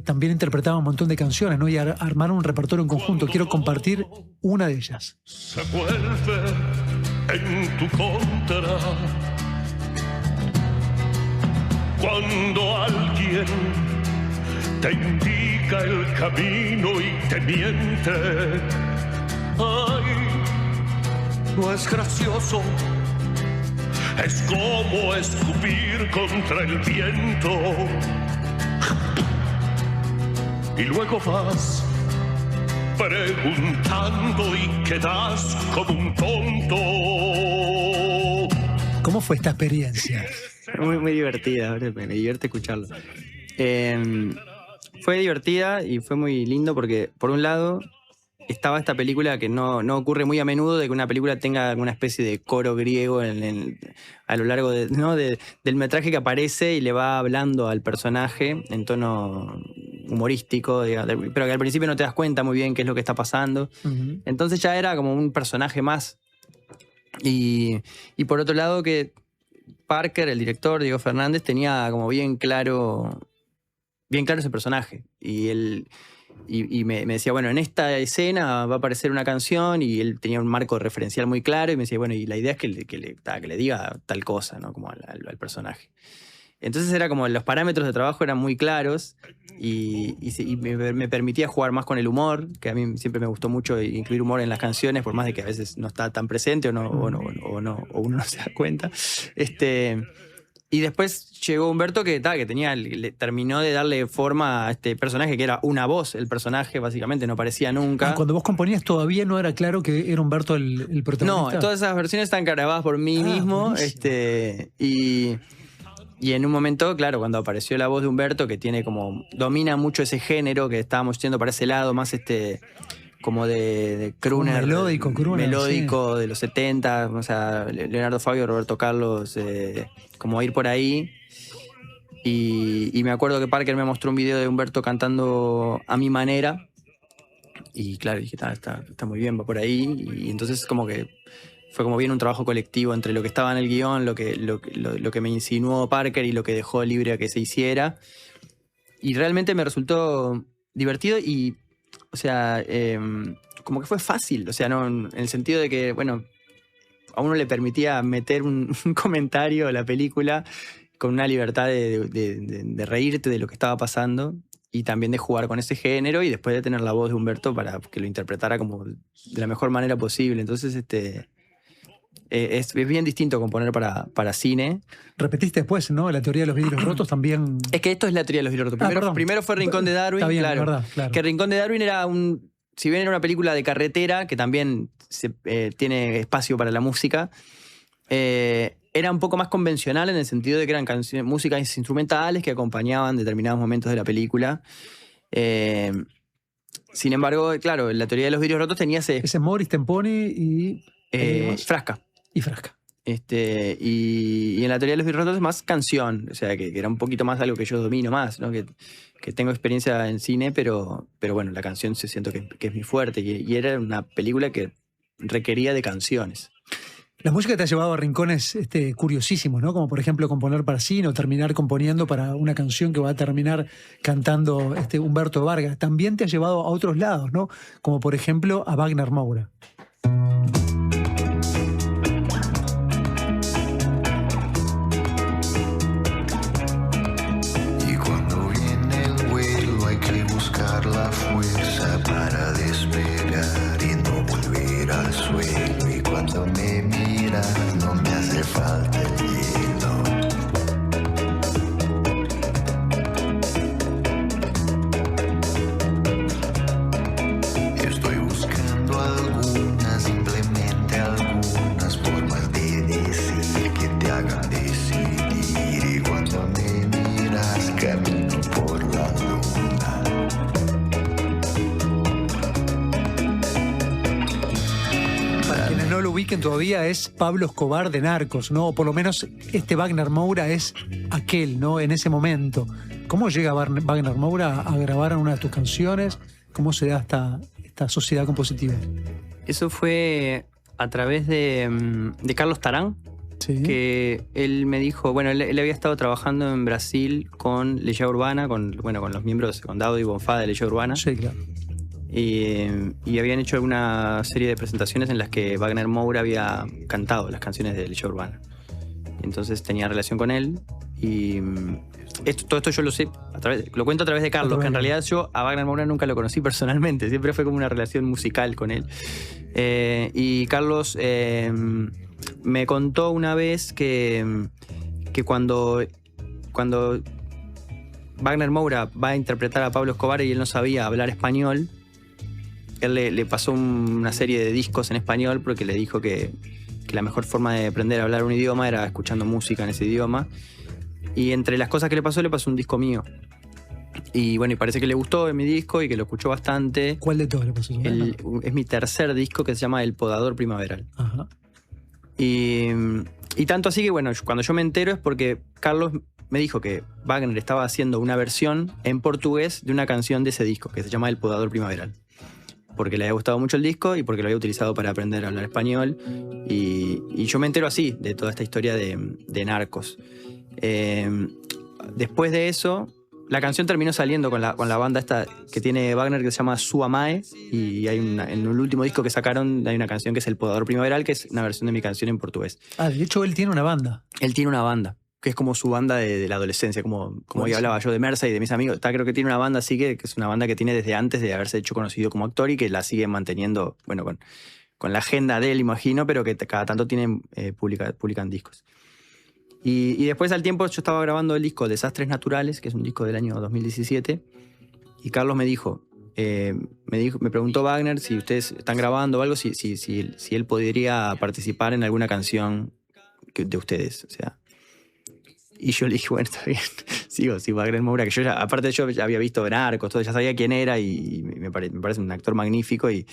también interpretaba un montón de canciones, ¿no? Y armaron un repertorio en conjunto. Quiero compartir una de ellas. Se vuelve en tu contra cuando alguien te indica el camino y te miente. Ay, no es gracioso. Es como escupir contra el viento. Y luego vas preguntando y quedas como un tonto. ¿Cómo fue esta experiencia? Muy, muy divertida, me divierte escucharlo. Fue divertida y fue muy lindo porque, por un lado, estaba esta película que no ocurre muy a menudo, de que una película tenga alguna especie de coro griego a lo largo del metraje, que aparece y le va hablando al personaje en tono humorístico, pero que al principio no te das cuenta muy bien qué es lo que está pasando. Uh-huh. Entonces ya era como un personaje más. Y por otro lado, que Parker, el director, Diego Fernández, tenía como bien claro ese personaje. Y me decía, bueno, en esta escena va a aparecer una canción, y él tenía un marco referencial muy claro, y me decía, bueno, y la idea es que le diga tal cosa, ¿no? Como al personaje. Entonces era como los parámetros de trabajo eran muy claros, y me permitía jugar más con el humor, que a mí siempre me gustó mucho incluir humor en las canciones, por más de que a veces no está tan presente o uno no se da cuenta. Y después llegó Humberto que terminó de darle forma a este personaje, que era una voz, el personaje básicamente no aparecía nunca. Cuando vos componías todavía no era claro que era Humberto el protagonista. No, todas esas versiones están grabadas por mí mismo. Y en un momento, claro, cuando apareció la voz de Humberto, que domina mucho ese género que estábamos yendo para ese lado, más como de crooner, melódico sí, de los 70, o sea, Leonardo Fabio, Roberto Carlos, como ir por ahí. Y me acuerdo que Parker me mostró un video de Humberto cantando a mi manera, y claro, dije, está muy bien, va por ahí. Y entonces como que fue como bien un trabajo colectivo entre lo que estaba en el guión, lo que me insinuó Parker y lo que dejó libre a que se hiciera. Y realmente me resultó divertido y, o sea, como que fue fácil, o sea, no, en el sentido de que, bueno, a uno le permitía meter un comentario a la película con una libertad de reírte de lo que estaba pasando, y también de jugar con ese género, y después de tener la voz de Humberto para que lo interpretara como de la mejor manera posible. Entonces, es bien distinto componer para cine. Repetiste después, ¿no? La teoría de los vidrios rotos también. Es que esto es la teoría de los vidrios rotos. Primero fue Rincón de Darwin. Está bien, claro. Verdad, claro. Que Rincón de Darwin era si bien era una película de carretera, que también tiene espacio para la música, era un poco más convencional en el sentido de que eran músicas instrumentales que acompañaban determinados momentos de la película. Sin embargo, claro, la teoría de los vidrios rotos tenía ese Morris, Temponi y Frasca. Y Frasca. Y en la teoría de los vidrios rotos es más canción, o sea, que era un poquito más algo que yo domino más, ¿no? Que tengo experiencia en cine, pero bueno, la canción siento que es muy fuerte, y era una película que requería de canciones. La música te ha llevado a rincones curiosísimos, ¿no? Como por ejemplo componer para cine o terminar componiendo para una canción que va a terminar cantando Humberto Vargas. También te ha llevado a otros lados, ¿no? Como por ejemplo a Wagner Moura. La fuerza para despegar y no volver al suelo, y cuando me miras no me hace falta el hielo. Estoy buscando algunas, simplemente algunas formas de decir que te hagan de ubiquen todavía, es Pablo Escobar de Narcos, ¿no? O por lo menos este Wagner Moura es aquel, ¿no? En ese momento. ¿Cómo llega Wagner Moura a grabar una de tus canciones? ¿Cómo se da esta sociedad compositiva? Eso fue a través de Carlos Tarán, Sí. que él me dijo, bueno, él había estado trabajando en Brasil con Legión Urbana, con los miembros, con Dado y Bonfá de Legión Urbana. Sí, claro. Y habían hecho alguna serie de presentaciones en las que Wagner Moura había cantado las canciones de Legión Urbana. Entonces tenía relación con él y todo esto yo lo sé, lo cuento a través de Carlos, que en realidad yo a Wagner Moura nunca lo conocí personalmente, siempre fue como una relación musical con él. Y Carlos me contó una vez que cuando Wagner Moura va a interpretar a Pablo Escobar y él no sabía hablar español, él le pasó una serie de discos en español porque le dijo que la mejor forma de aprender a hablar un idioma era escuchando música en ese idioma. Y entre las cosas que le pasó un disco mío. Y bueno, y parece que le gustó mi disco y que lo escuchó bastante. ¿Cuál de todos le pasó? Es mi tercer disco, que se llama El Podador Primaveral. Ajá. Y tanto así que, bueno, cuando yo me entero es porque Carlos me dijo que Wagner estaba haciendo una versión en portugués de una canción de ese disco, que se llama El Podador Primaveral. Porque le había gustado mucho el disco y porque lo había utilizado para aprender a hablar español. Y yo me entero así de toda esta historia de Narcos. Después de eso, la canción terminó saliendo con la banda esta que tiene Wagner, que se llama Su Amae, y hay en el último disco que sacaron hay una canción que es El Podador Primaveral, que es una versión de mi canción en portugués. Ah, de hecho él tiene una banda. Él tiene una banda, que es como su banda de la adolescencia, como hoy hablaba yo de Mersa y de mis amigos. Creo que tiene una banda así, que es una banda que tiene desde antes de haberse hecho conocido como actor y que la sigue manteniendo, bueno, con la agenda de él, imagino, pero que cada tanto publican discos. Y después al tiempo yo estaba grabando el disco Desastres Naturales, que es un disco del año 2017, y Carlos me preguntó Wagner si ustedes están grabando o algo, si él podría participar en alguna canción de ustedes, o sea. Y yo le dije, bueno, está bien, sigo, sí, Wagner Moura, que aparte yo ya había visto Narcos, todo, ya sabía quién era y me parece un actor magnífico y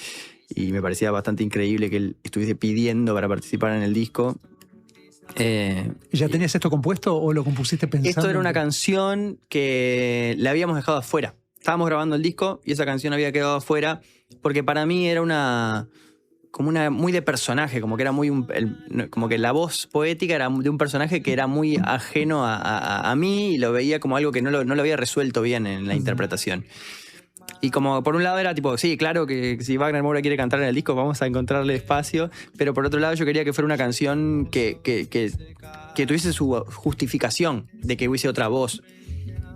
me parecía bastante increíble que él estuviese pidiendo para participar en el disco. ¿Ya tenías esto compuesto o lo compusiste pensando? Esto era una canción que la habíamos dejado afuera. Estábamos grabando el disco y esa canción había quedado afuera porque para mí era como una muy de personaje, como que era como que la voz poética era de un personaje que era muy ajeno a mí y lo veía como algo que no lo había resuelto bien en la interpretación. Y como por un lado era tipo, sí, claro que si Wagner Moura quiere cantar en el disco vamos a encontrarle espacio, pero por otro lado yo quería que fuera una canción que tuviese su justificación de que hubiese otra voz.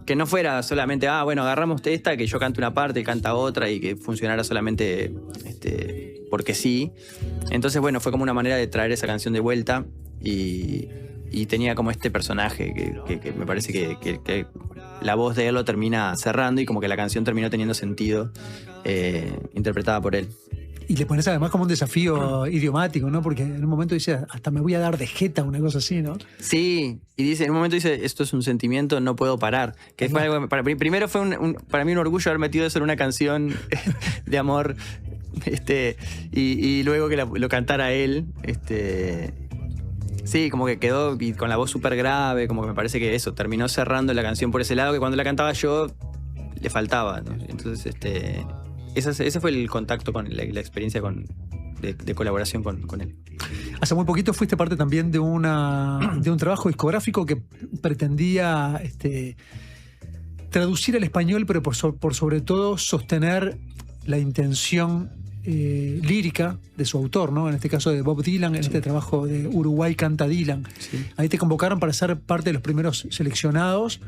Que no fuera solamente, bueno, agarramos esta, que yo cante una parte, canta otra y que funcionara solamente porque sí. Entonces, bueno, fue como una manera de traer esa canción de vuelta y tenía como este personaje que me parece que la voz de él lo termina cerrando y como que la canción terminó teniendo sentido interpretada por él. Y le pones además como un desafío idiomático, ¿no? Porque en un momento dice, hasta me voy a dar de jeta, una cosa así, ¿no? Sí, y en un momento dice, esto es un sentimiento, no puedo parar. Que fue algo, primero fue para mí un orgullo haber metido eso en una canción de amor, y luego que lo cantara él, sí, como que quedó con la voz súper grave, como que me parece que eso, terminó cerrando la canción por ese lado, que cuando la cantaba yo, le faltaba, ¿no? Entonces, ese fue el contacto con la experiencia de colaboración con él. Hace muy poquito fuiste parte también de un trabajo discográfico que pretendía traducir al español, pero por sobre todo sostener la intención lírica de su autor, ¿no? En este caso de Bob Dylan, en este trabajo de Uruguay Canta Dylan. Sí. Ahí te convocaron para ser parte de los primeros seleccionados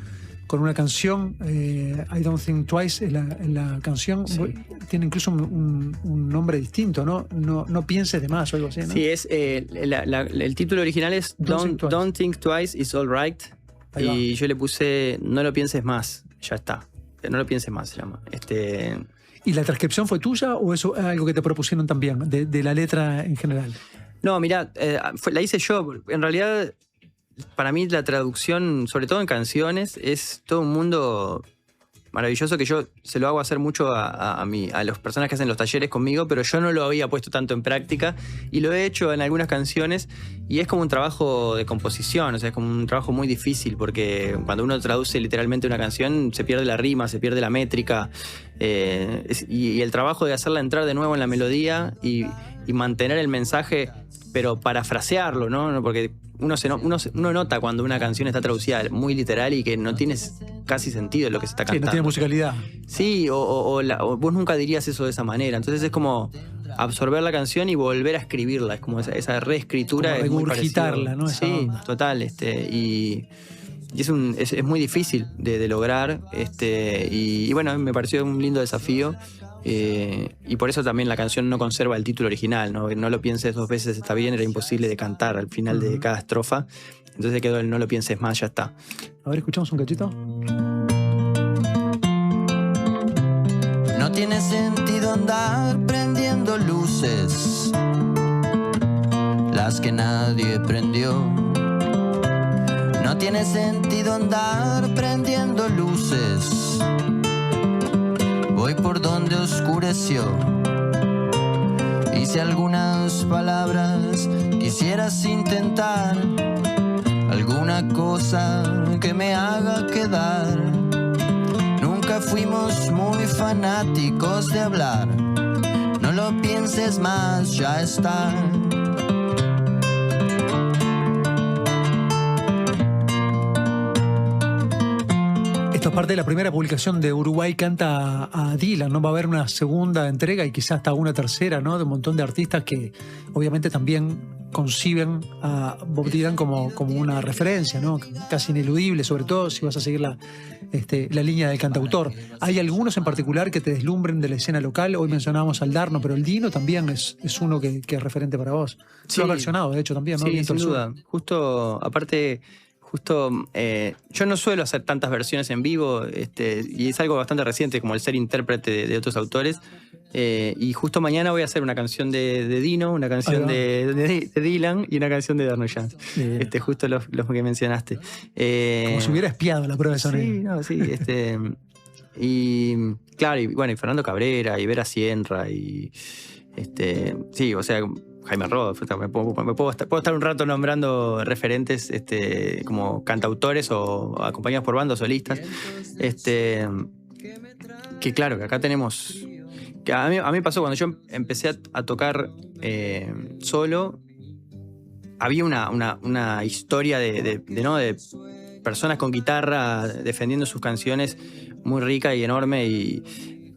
con una canción, I Don't Think Twice, en la canción, sí. Tiene incluso un nombre distinto, ¿no? No pienses de más o algo así, ¿no? Sí, el título original es Don't Think Twice, It's All Right. Y yo le puse No lo pienses más, ya está. No lo pienses más, se llama. ¿Y la transcripción fue tuya o eso es algo que te propusieron también, de la letra en general? No, mirá, la hice yo. En realidad, para mí la traducción, sobre todo en canciones, es todo un mundo maravilloso que yo se lo hago hacer mucho a las personas que hacen los talleres conmigo, pero yo no lo había puesto tanto en práctica y lo he hecho en algunas canciones y es como un trabajo de composición, o sea, es como un trabajo muy difícil porque cuando uno traduce literalmente una canción se pierde la rima, se pierde la métrica y el trabajo de hacerla entrar de nuevo en la melodía y mantener el mensaje, pero parafrasearlo, ¿no? Porque uno nota cuando una canción está traducida muy literal y que no tiene casi sentido lo que se está cantando. Sí, no tiene musicalidad. Sí, o vos nunca dirías eso de esa manera. Entonces es como absorber la canción y volver a escribirla. Es como esa reescritura. Como regurgitarla, ¿no? Esa Sí, onda. total. Y es muy difícil de lograr. Y bueno, me pareció un lindo desafío. Y por eso también la canción no conserva el título original, ¿no? No lo pienses 2 veces está bien, era imposible de cantar al final de cada estrofa. Entonces quedó el no lo pienses más, ya está. A ver, escuchamos un cachito. No tiene sentido andar prendiendo luces, las que nadie prendió. No tiene sentido andar prendiendo luces, voy por donde oscureció. Y si algunas palabras quisieras intentar, alguna cosa que me haga quedar. Nunca fuimos muy fanáticos de hablar, no lo pienses más, ya está. Esto es parte de la primera publicación de Uruguay Canta a Dylan, ¿no? Va a haber una segunda entrega y quizás hasta una tercera, ¿no? De un montón de artistas que obviamente también conciben a Bob Dylan como una referencia, ¿no? Casi ineludible, sobre todo si vas a seguir la línea del cantautor. ¿Hay algunos en particular que te deslumbren de la escena local? Hoy mencionábamos al Darno, pero el Dino también es uno que es referente para vos. Sí. Lo ha versionado, de hecho, también, ¿no? Sí, Viento sin al duda. Yo no suelo hacer tantas versiones en vivo y es algo bastante reciente como el ser intérprete de otros autores y justo mañana voy a hacer una canción de Dino, una canción de Dylan y una canción de Darno Jans, justo los que mencionaste. Como si hubiera espiado la prueba de sonido. Sí, y claro, y bueno, y Fernando Cabrera y Vera Sierra y sí, o sea, Jaime Ross, puedo estar un rato nombrando referentes como cantautores o acompañados por bandas solistas. Que claro, que acá tenemos. Que a mí me pasó cuando yo empecé a tocar solo, había una historia de personas con guitarra defendiendo sus canciones muy rica y enorme.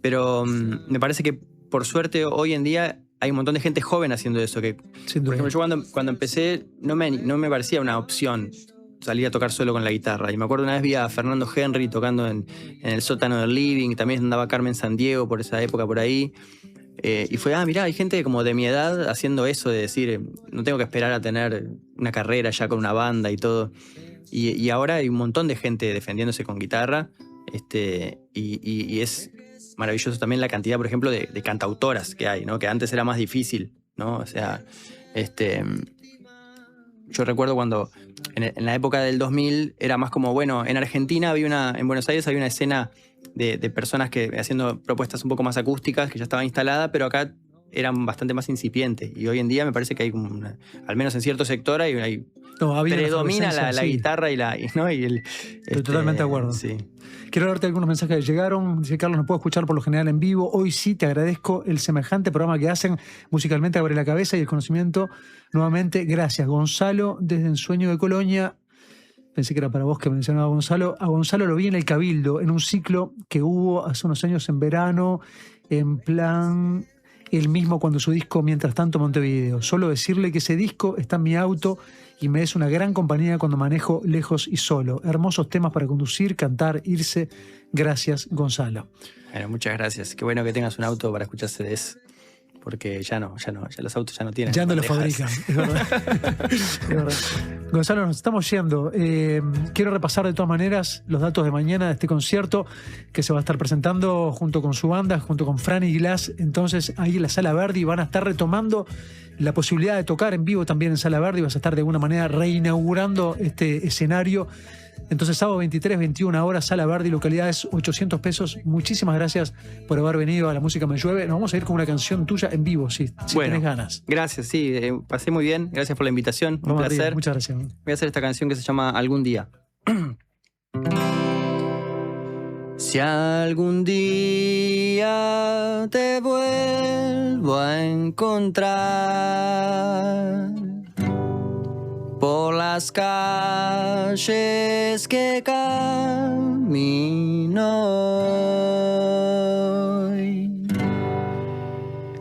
Pero me parece que por suerte hoy en día hay un montón de gente joven haciendo eso. Que, por ejemplo, yo cuando empecé no me parecía una opción salir a tocar solo con la guitarra. Y me acuerdo una vez vi a Fernando Henry tocando en el sótano del living, también andaba Carmen Sandiego por esa época por ahí. Y fue, mirá, hay gente como de mi edad haciendo eso, de decir, no tengo que esperar a tener una carrera ya con una banda y todo. Y ahora hay un montón de gente defendiéndose con guitarra. Y es maravilloso también la cantidad, por ejemplo, de cantautoras que hay, ¿no? Que antes era más difícil, ¿no? O sea, yo recuerdo cuando en la época del 2000 era más como, bueno, en Argentina en Buenos Aires había una escena de personas que haciendo propuestas un poco más acústicas, que ya estaba instalada, pero acá eran bastante más incipientes. Y hoy en día me parece que hay como al menos en cierto sector predomina la guitarra ¿no? y el. Estoy totalmente de acuerdo. Sí. Quiero darte algunos mensajes que llegaron. Dice Carlos, no puedo escuchar por lo general en vivo. Hoy sí te agradezco el semejante programa que hacen. Musicalmente abre la cabeza y el conocimiento. Nuevamente, gracias. Gonzalo, desde Ensueño de Colonia. Pensé que era para vos que mencionaba a Gonzalo. A Gonzalo lo vi en el Cabildo, en un ciclo que hubo hace unos años en verano, en plan él mismo cuando su disco Mientras tanto Montevideo. Solo decirle que ese disco está en mi auto y me es una gran compañía cuando manejo lejos y solo. Hermosos temas para conducir, cantar, irse. Gracias, Gonzalo. Bueno, muchas gracias. Qué bueno que tengas un auto para escuchar CDs. Porque ya los autos ya no tienen. Ya no los fabrican, es verdad. Es verdad. Gonzalo, nos estamos yendo. Quiero repasar de todas maneras los datos de mañana de este concierto que se va a estar presentando junto con su banda, junto con Franny Glass. Entonces, ahí en la Sala Verdi van a estar retomando la posibilidad de tocar en vivo también en Sala Verdi. Vas a estar de alguna manera reinaugurando este escenario Entonces, sábado 23, 21 horas, Sala Verdi, localidades, 800 pesos. Muchísimas gracias por haber venido a La Música Me Llueve. Nos vamos a ir con una canción tuya en vivo, si tenés ganas. Gracias, sí, pasé muy bien. Gracias por la invitación. Un placer. Arriba, muchas gracias. Voy a hacer esta canción que se llama Algún Día. Si algún día te vuelvo a encontrar por las calles que camino hoy,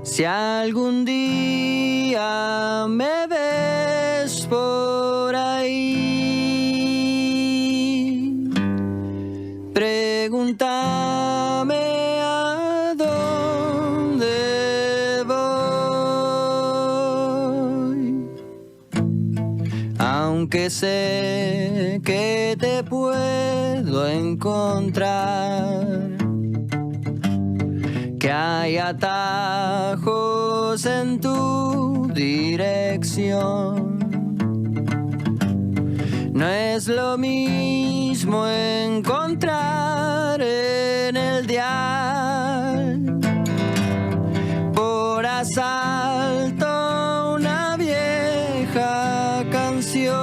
si algún día me ves por ahí, pregúntame a dónde voy, aunque sé que te puedo encontrar, que hay atajos en tu dirección. No es lo mismo encontrar en el dial por asalto una vieja canción,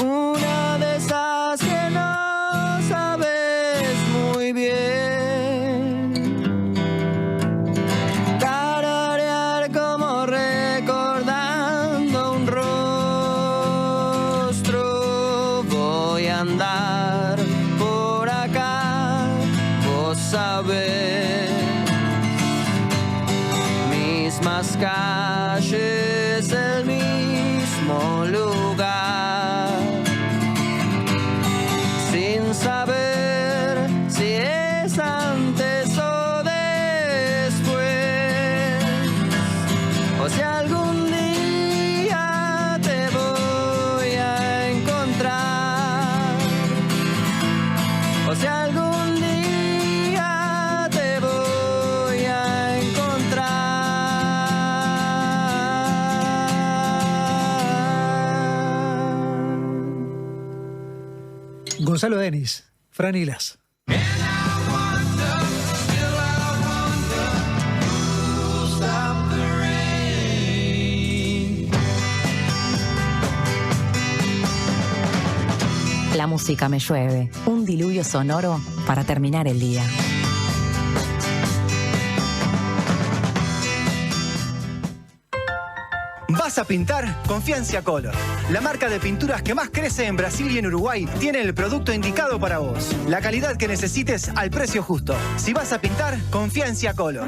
una de esas que no sabes muy bien tararear como recordando un rostro. Voy a andar por acá, vos sabés, mismas calles, el mismo lugar, sin saber si es antes o después, o si algún día te voy a encontrar, o si algún día te voy a encontrar. Gonzalo Denis, Fran Hilas. La Música Me Llueve, un diluvio sonoro para terminar el día. ¿Vas a pintar? Confía en Ciacolor. La marca de pinturas que más crece en Brasil y en Uruguay tiene el producto indicado para vos. La calidad que necesites al precio justo. Si vas a pintar, confía en Ciacolor.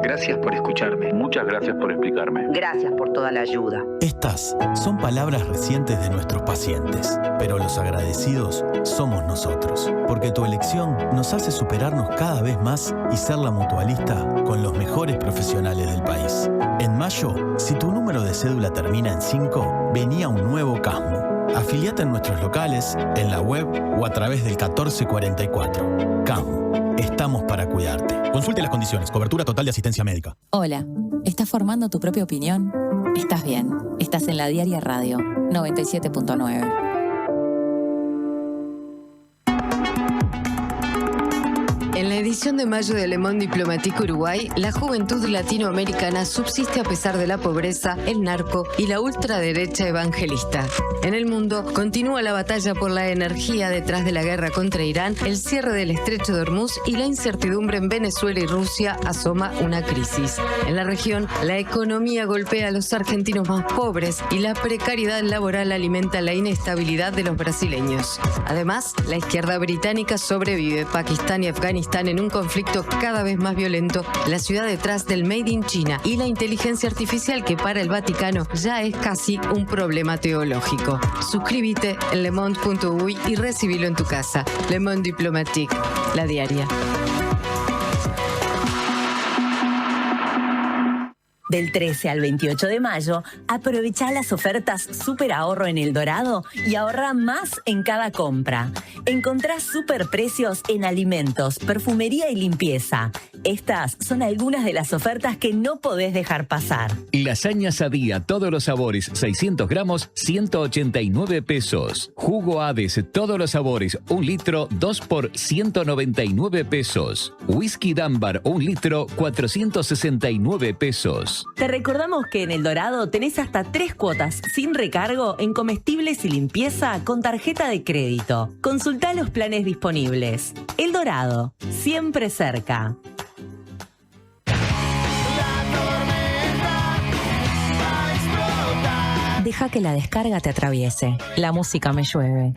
Gracias por escucharme. Muchas gracias por explicarme. Gracias por toda la ayuda. Estas son palabras recientes de nuestros pacientes, pero los agradecidos somos nosotros, porque tu elección nos hace superarnos cada vez más y ser la mutualista con los mejores profesionales del país. En mayo, si tu número de cédula termina en 5, venía un nuevo CASMU. Afiliate en nuestros locales, en la web o a través del 1444. CASMU. Estamos para cuidarte. Consulte las condiciones. Cobertura total de asistencia médica. Hola, ¿estás formando tu propia opinión? Estás bien. Estás en La Diaria Radio 97.9. En la edición de mayo de Le Monde Diplomatique Uruguay, la juventud latinoamericana subsiste a pesar de la pobreza, el narco y la ultraderecha evangelista. En el mundo, continúa la batalla por la energía detrás de la guerra contra Irán, el cierre del estrecho de Hormuz y la incertidumbre en Venezuela y Rusia asoma una crisis. En la región, la economía golpea a los argentinos más pobres y la precariedad laboral alimenta la inestabilidad de los brasileños. Además, la izquierda británica sobrevive. Pakistán y Afganistán en un conflicto cada vez más violento, la ciudad detrás del Made in China y la inteligencia artificial que para el Vaticano ya es casi un problema teológico. Suscríbete en lemonde.uy y recibilo en tu casa. Le Monde Diplomatique, La Diaria. Del 13 al 28 de mayo, aprovecha las ofertas Super Ahorro en El Dorado y ahorra más en cada compra. Encontrá superprecios en alimentos, perfumería y limpieza, Estas son algunas de las ofertas que no podés dejar pasar. Lasaña Sadía, todos los sabores, 600 gramos, 189 pesos. Jugo Hades, todos los sabores, 1 litro, 2 por 199 pesos. Whisky Dunbar, 1 litro, 469 pesos. Te recordamos que en El Dorado tenés hasta 3 cuotas sin recargo en comestibles y limpieza con tarjeta de crédito. Consultá los planes disponibles. El Dorado, siempre cerca. Deja que la descarga te atraviese. La música me llueve.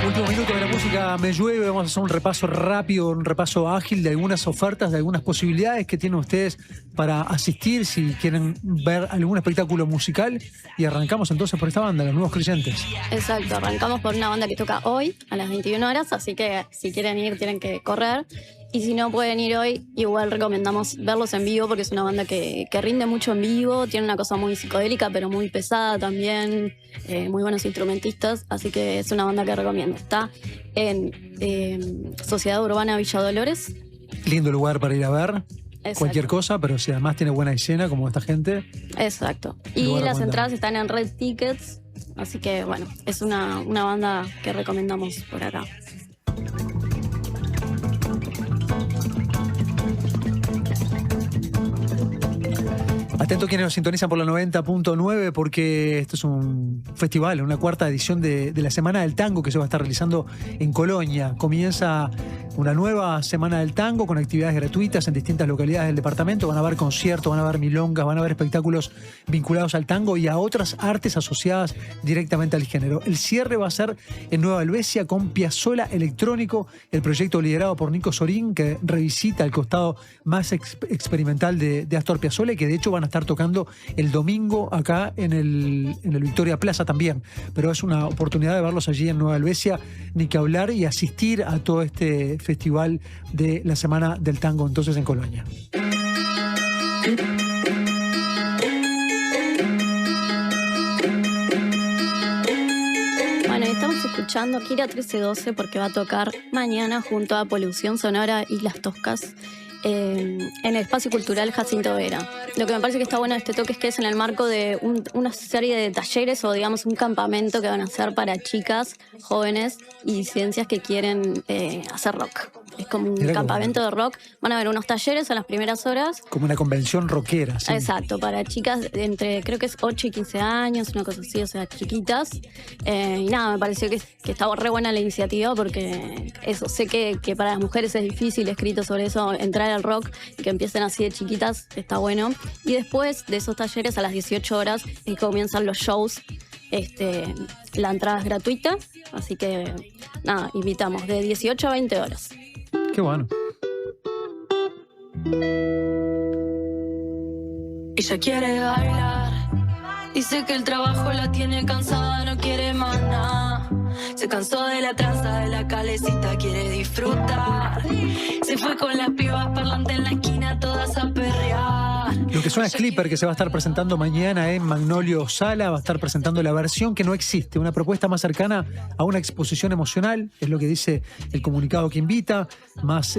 Último minuto de la música me llueve. Vamos a hacer un repaso rápido, un repaso ágil de algunas ofertas, de algunas posibilidades que tienen ustedes para asistir si quieren ver algún espectáculo musical. Y arrancamos entonces por esta banda, Los Nuevos Creyentes. Exacto, arrancamos por una banda que toca hoy a las 21 horas, así que si quieren ir tienen que correr. Y si no pueden ir hoy, igual recomendamos verlos en vivo porque es una banda que rinde mucho en vivo, tiene una cosa muy psicodélica pero muy pesada también, muy buenos instrumentistas, así que es una banda que recomiendo. Está en Sociedad Urbana Villa Dolores. Lindo lugar para ir a ver. Exacto. Cualquier cosa, pero si además tiene buena escena como esta gente. Exacto. Y las entradas están en Red Tickets, así que bueno, es una banda que recomendamos por acá. Atento quienes nos sintonizan por la 90.9 porque esto es un festival, una cuarta edición de la Semana del Tango que se va a estar realizando en Colonia. Comienza una nueva Semana del Tango con actividades gratuitas en distintas localidades del departamento. Van a haber conciertos, van a haber milongas, van a haber espectáculos vinculados al tango y a otras artes asociadas directamente al género. El cierre va a ser en Nueva Helvecia con Piazzolla Electrónico, el proyecto liderado por Nico Sorín que revisita el costado más experimental de Astor Piazzolla y que de hecho van a estar tocando el domingo acá en el Victoria Plaza también. Pero es una oportunidad de verlos allí en Nueva Helvecia, ni que hablar, y asistir a todo este festival de la Semana del Tango entonces en Colonia. Bueno, estamos escuchando Kira 1312 porque va a tocar mañana junto a Polución Sonora y Las Toscas en el Espacio Cultural Jacinto Vera. Lo que me parece que está bueno de este toque es que es en el marco de una serie de talleres o digamos un campamento que van a hacer para chicas, jóvenes y disidencias que quieren hacer rock. Es como un campamento de rock. Van a haber unos talleres a las primeras horas. Como una convención rockera, ¿sí? Exacto, para chicas entre, creo que es 8 y 15 años, una cosa así, o sea, chiquitas. Y nada, me pareció que estaba re buena la iniciativa porque eso, sé que para las mujeres es difícil, escrito sobre eso, entrar al rock y que empiecen así de chiquitas, está bueno. Y después de esos talleres, a las 18 horas, comienzan los shows. La entrada es gratuita, así que nada, invitamos de 18 a 20 horas. Qué bueno. Ella quiere bailar, dice que el trabajo la tiene cansada, no quiere más nada. Se cansó de la tranza, de la calecita, quiere disfrutar. Se fue con las pibas parlantes en la esquina, todas a perrear. Lo que suena es Clipper, que se va a estar presentando mañana en Magnolio Sala. Va a estar presentando la versión que no existe, una propuesta más cercana a una exposición emocional, es lo que dice el comunicado que invita, más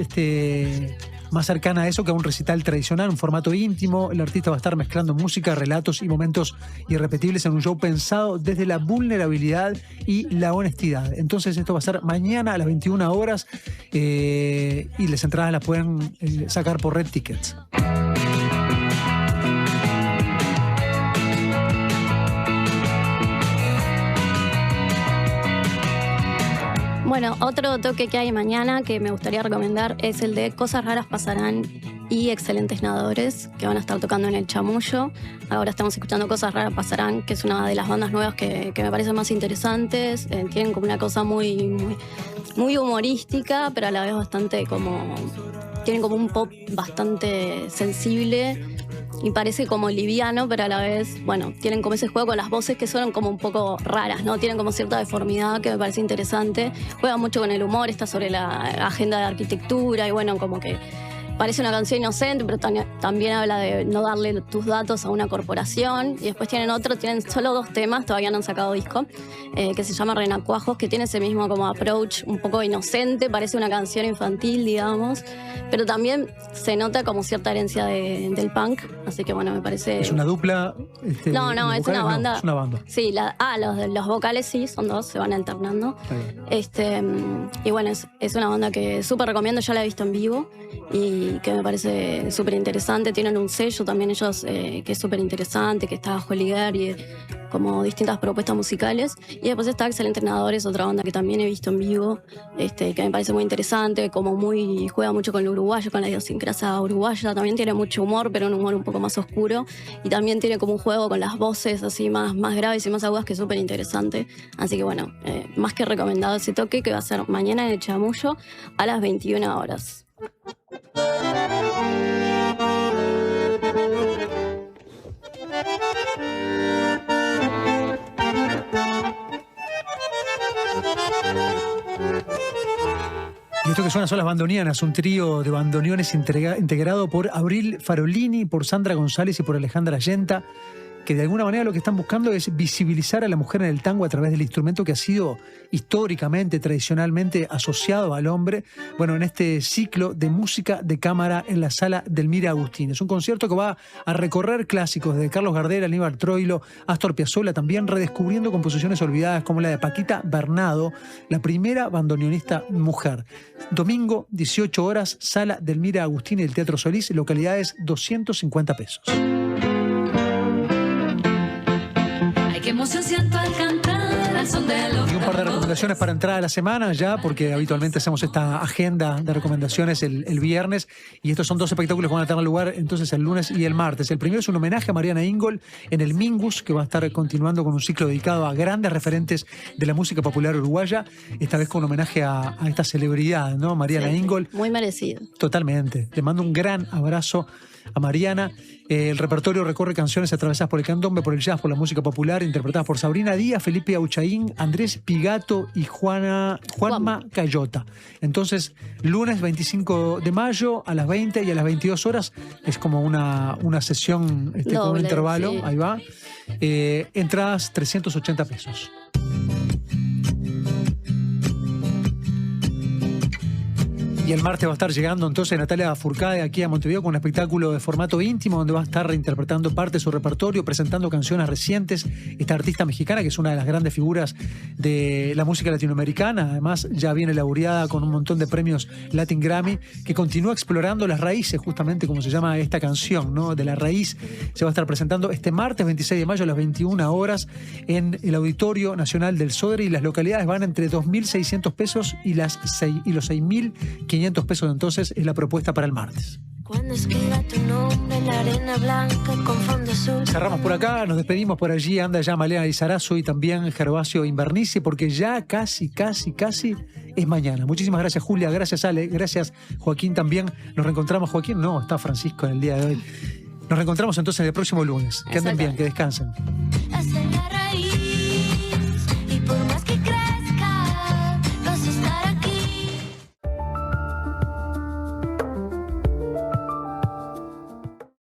cercana a eso que a un recital tradicional, un formato íntimo. El artista va a estar mezclando música, relatos y momentos irrepetibles en un show pensado desde la vulnerabilidad y la honestidad. Entonces esto va a ser mañana a las 21 horas y las entradas las pueden sacar por Red Tickets. Bueno, otro toque que hay mañana que me gustaría recomendar es el de Cosas Raras Pasarán y Excelentes Nadadores, que van a estar tocando en el Chamullo. Ahora estamos escuchando Cosas Raras Pasarán, que es una de las bandas nuevas que me parecen más interesantes. Tienen como una cosa muy humorística, pero a la vez bastante como... Tienen como un pop bastante sensible y parece como liviano, pero a la vez, bueno, tienen como ese juego con las voces que son como un poco raras, ¿no? Tienen como cierta deformidad que me parece interesante. Juega mucho con el humor, está sobre la agenda de arquitectura y bueno, como que parece una canción inocente, pero también habla de no darle tus datos a una corporación. Y después tienen solo 2 temas, todavía no han sacado disco, que se llama Renacuajos, que tiene ese mismo como approach un poco inocente, parece una canción infantil, digamos, pero también se nota como cierta herencia del punk, así que bueno, me parece... ¿Es una dupla? No, es una banda. No, es una banda. Sí, los vocales sí, son 2, se van alternando. Y bueno, es una banda que súper recomiendo, ya la he visto en vivo y que me parece súper interesante. Tienen un sello también ellos que es súper interesante, que está Holliger y como distintas propuestas musicales. Y después está Axel Entrenadores, otra banda que también he visto en vivo, que me parece muy interesante, como juega mucho con lo uruguayo, con la idiosincrasia uruguaya. También tiene mucho humor, pero un humor un poco más oscuro. Y también tiene como un juego con las voces así más graves y más agudas, que es súper interesante. Así que bueno, más que recomendado ese toque, que va a ser mañana en el Chamullo a las 21 horas. Y esto que suena son las Bandoneonas, un trío de bandoneones integrado por Abril Farolini, por Sandra González y por Alejandra Allenta, que de alguna manera lo que están buscando es visibilizar a la mujer en el tango a través del instrumento que ha sido históricamente, tradicionalmente asociado al hombre, bueno, en este ciclo de música de cámara en la Sala Delmira Agustín. Es un concierto que va a recorrer clásicos de Carlos Gardel, Aníbal Troilo, Astor Piazzolla, también redescubriendo composiciones olvidadas como la de Paquita Bernado, la primera bandoneonista mujer. Domingo, 18 horas, Sala Delmira Agustín y el Teatro Solís, localidades 250 pesos. Qué emoción siento al cantar al son de los... Y un par de recomendaciones para entrar a la semana ya, porque habitualmente hacemos esta agenda de recomendaciones el viernes, y estos son 2 espectáculos que van a tener lugar entonces el lunes y el martes. El primero es un homenaje a Mariana Ingol en el Mingus, que va a estar continuando con un ciclo dedicado a grandes referentes de la música popular uruguaya, esta vez con un homenaje a esta celebridad, ¿no? Mariana Ingol. Muy merecido. Totalmente. Le mando un gran abrazo a Mariana. El repertorio recorre canciones atravesadas por el candombe, por el jazz, por la música popular, interpretadas por Sabrina Díaz, Felipe Auchaín, Andrés Pigato y Juanma Cayota. Entonces, lunes 25 de mayo a las 20 y a las 22 horas es como una sesión con un intervalo. Sí. Ahí va. Entradas 380 pesos. Y el martes va a estar llegando entonces Natalia Furcade aquí a Montevideo con un espectáculo de formato íntimo donde va a estar reinterpretando parte de su repertorio, presentando canciones recientes. Esta artista mexicana, que es una de las grandes figuras de la música latinoamericana, además ya viene laureada con un montón de premios Latin Grammy, que continúa explorando las raíces, justamente como se llama esta canción, ¿no? De la raíz. Se va a estar presentando este martes 26 de mayo a las 21 horas en el Auditorio Nacional del Sodre, y las localidades van entre 2.600 pesos y los 6.500 pesos. Entonces es la propuesta para el martes. Cuando escriba tu nombre en la arena blanca con fondo azul. Cerramos por acá, nos despedimos por allí. Anda ya Malena Lizarazo y también Gervasio Invernici, porque ya casi es mañana. Muchísimas gracias, Julia, gracias, Ale, gracias, Joaquín, también. Nos reencontramos, Joaquín, no, está Francisco en el día de hoy. Nos reencontramos entonces el próximo lunes. Que anden bien, que descansen.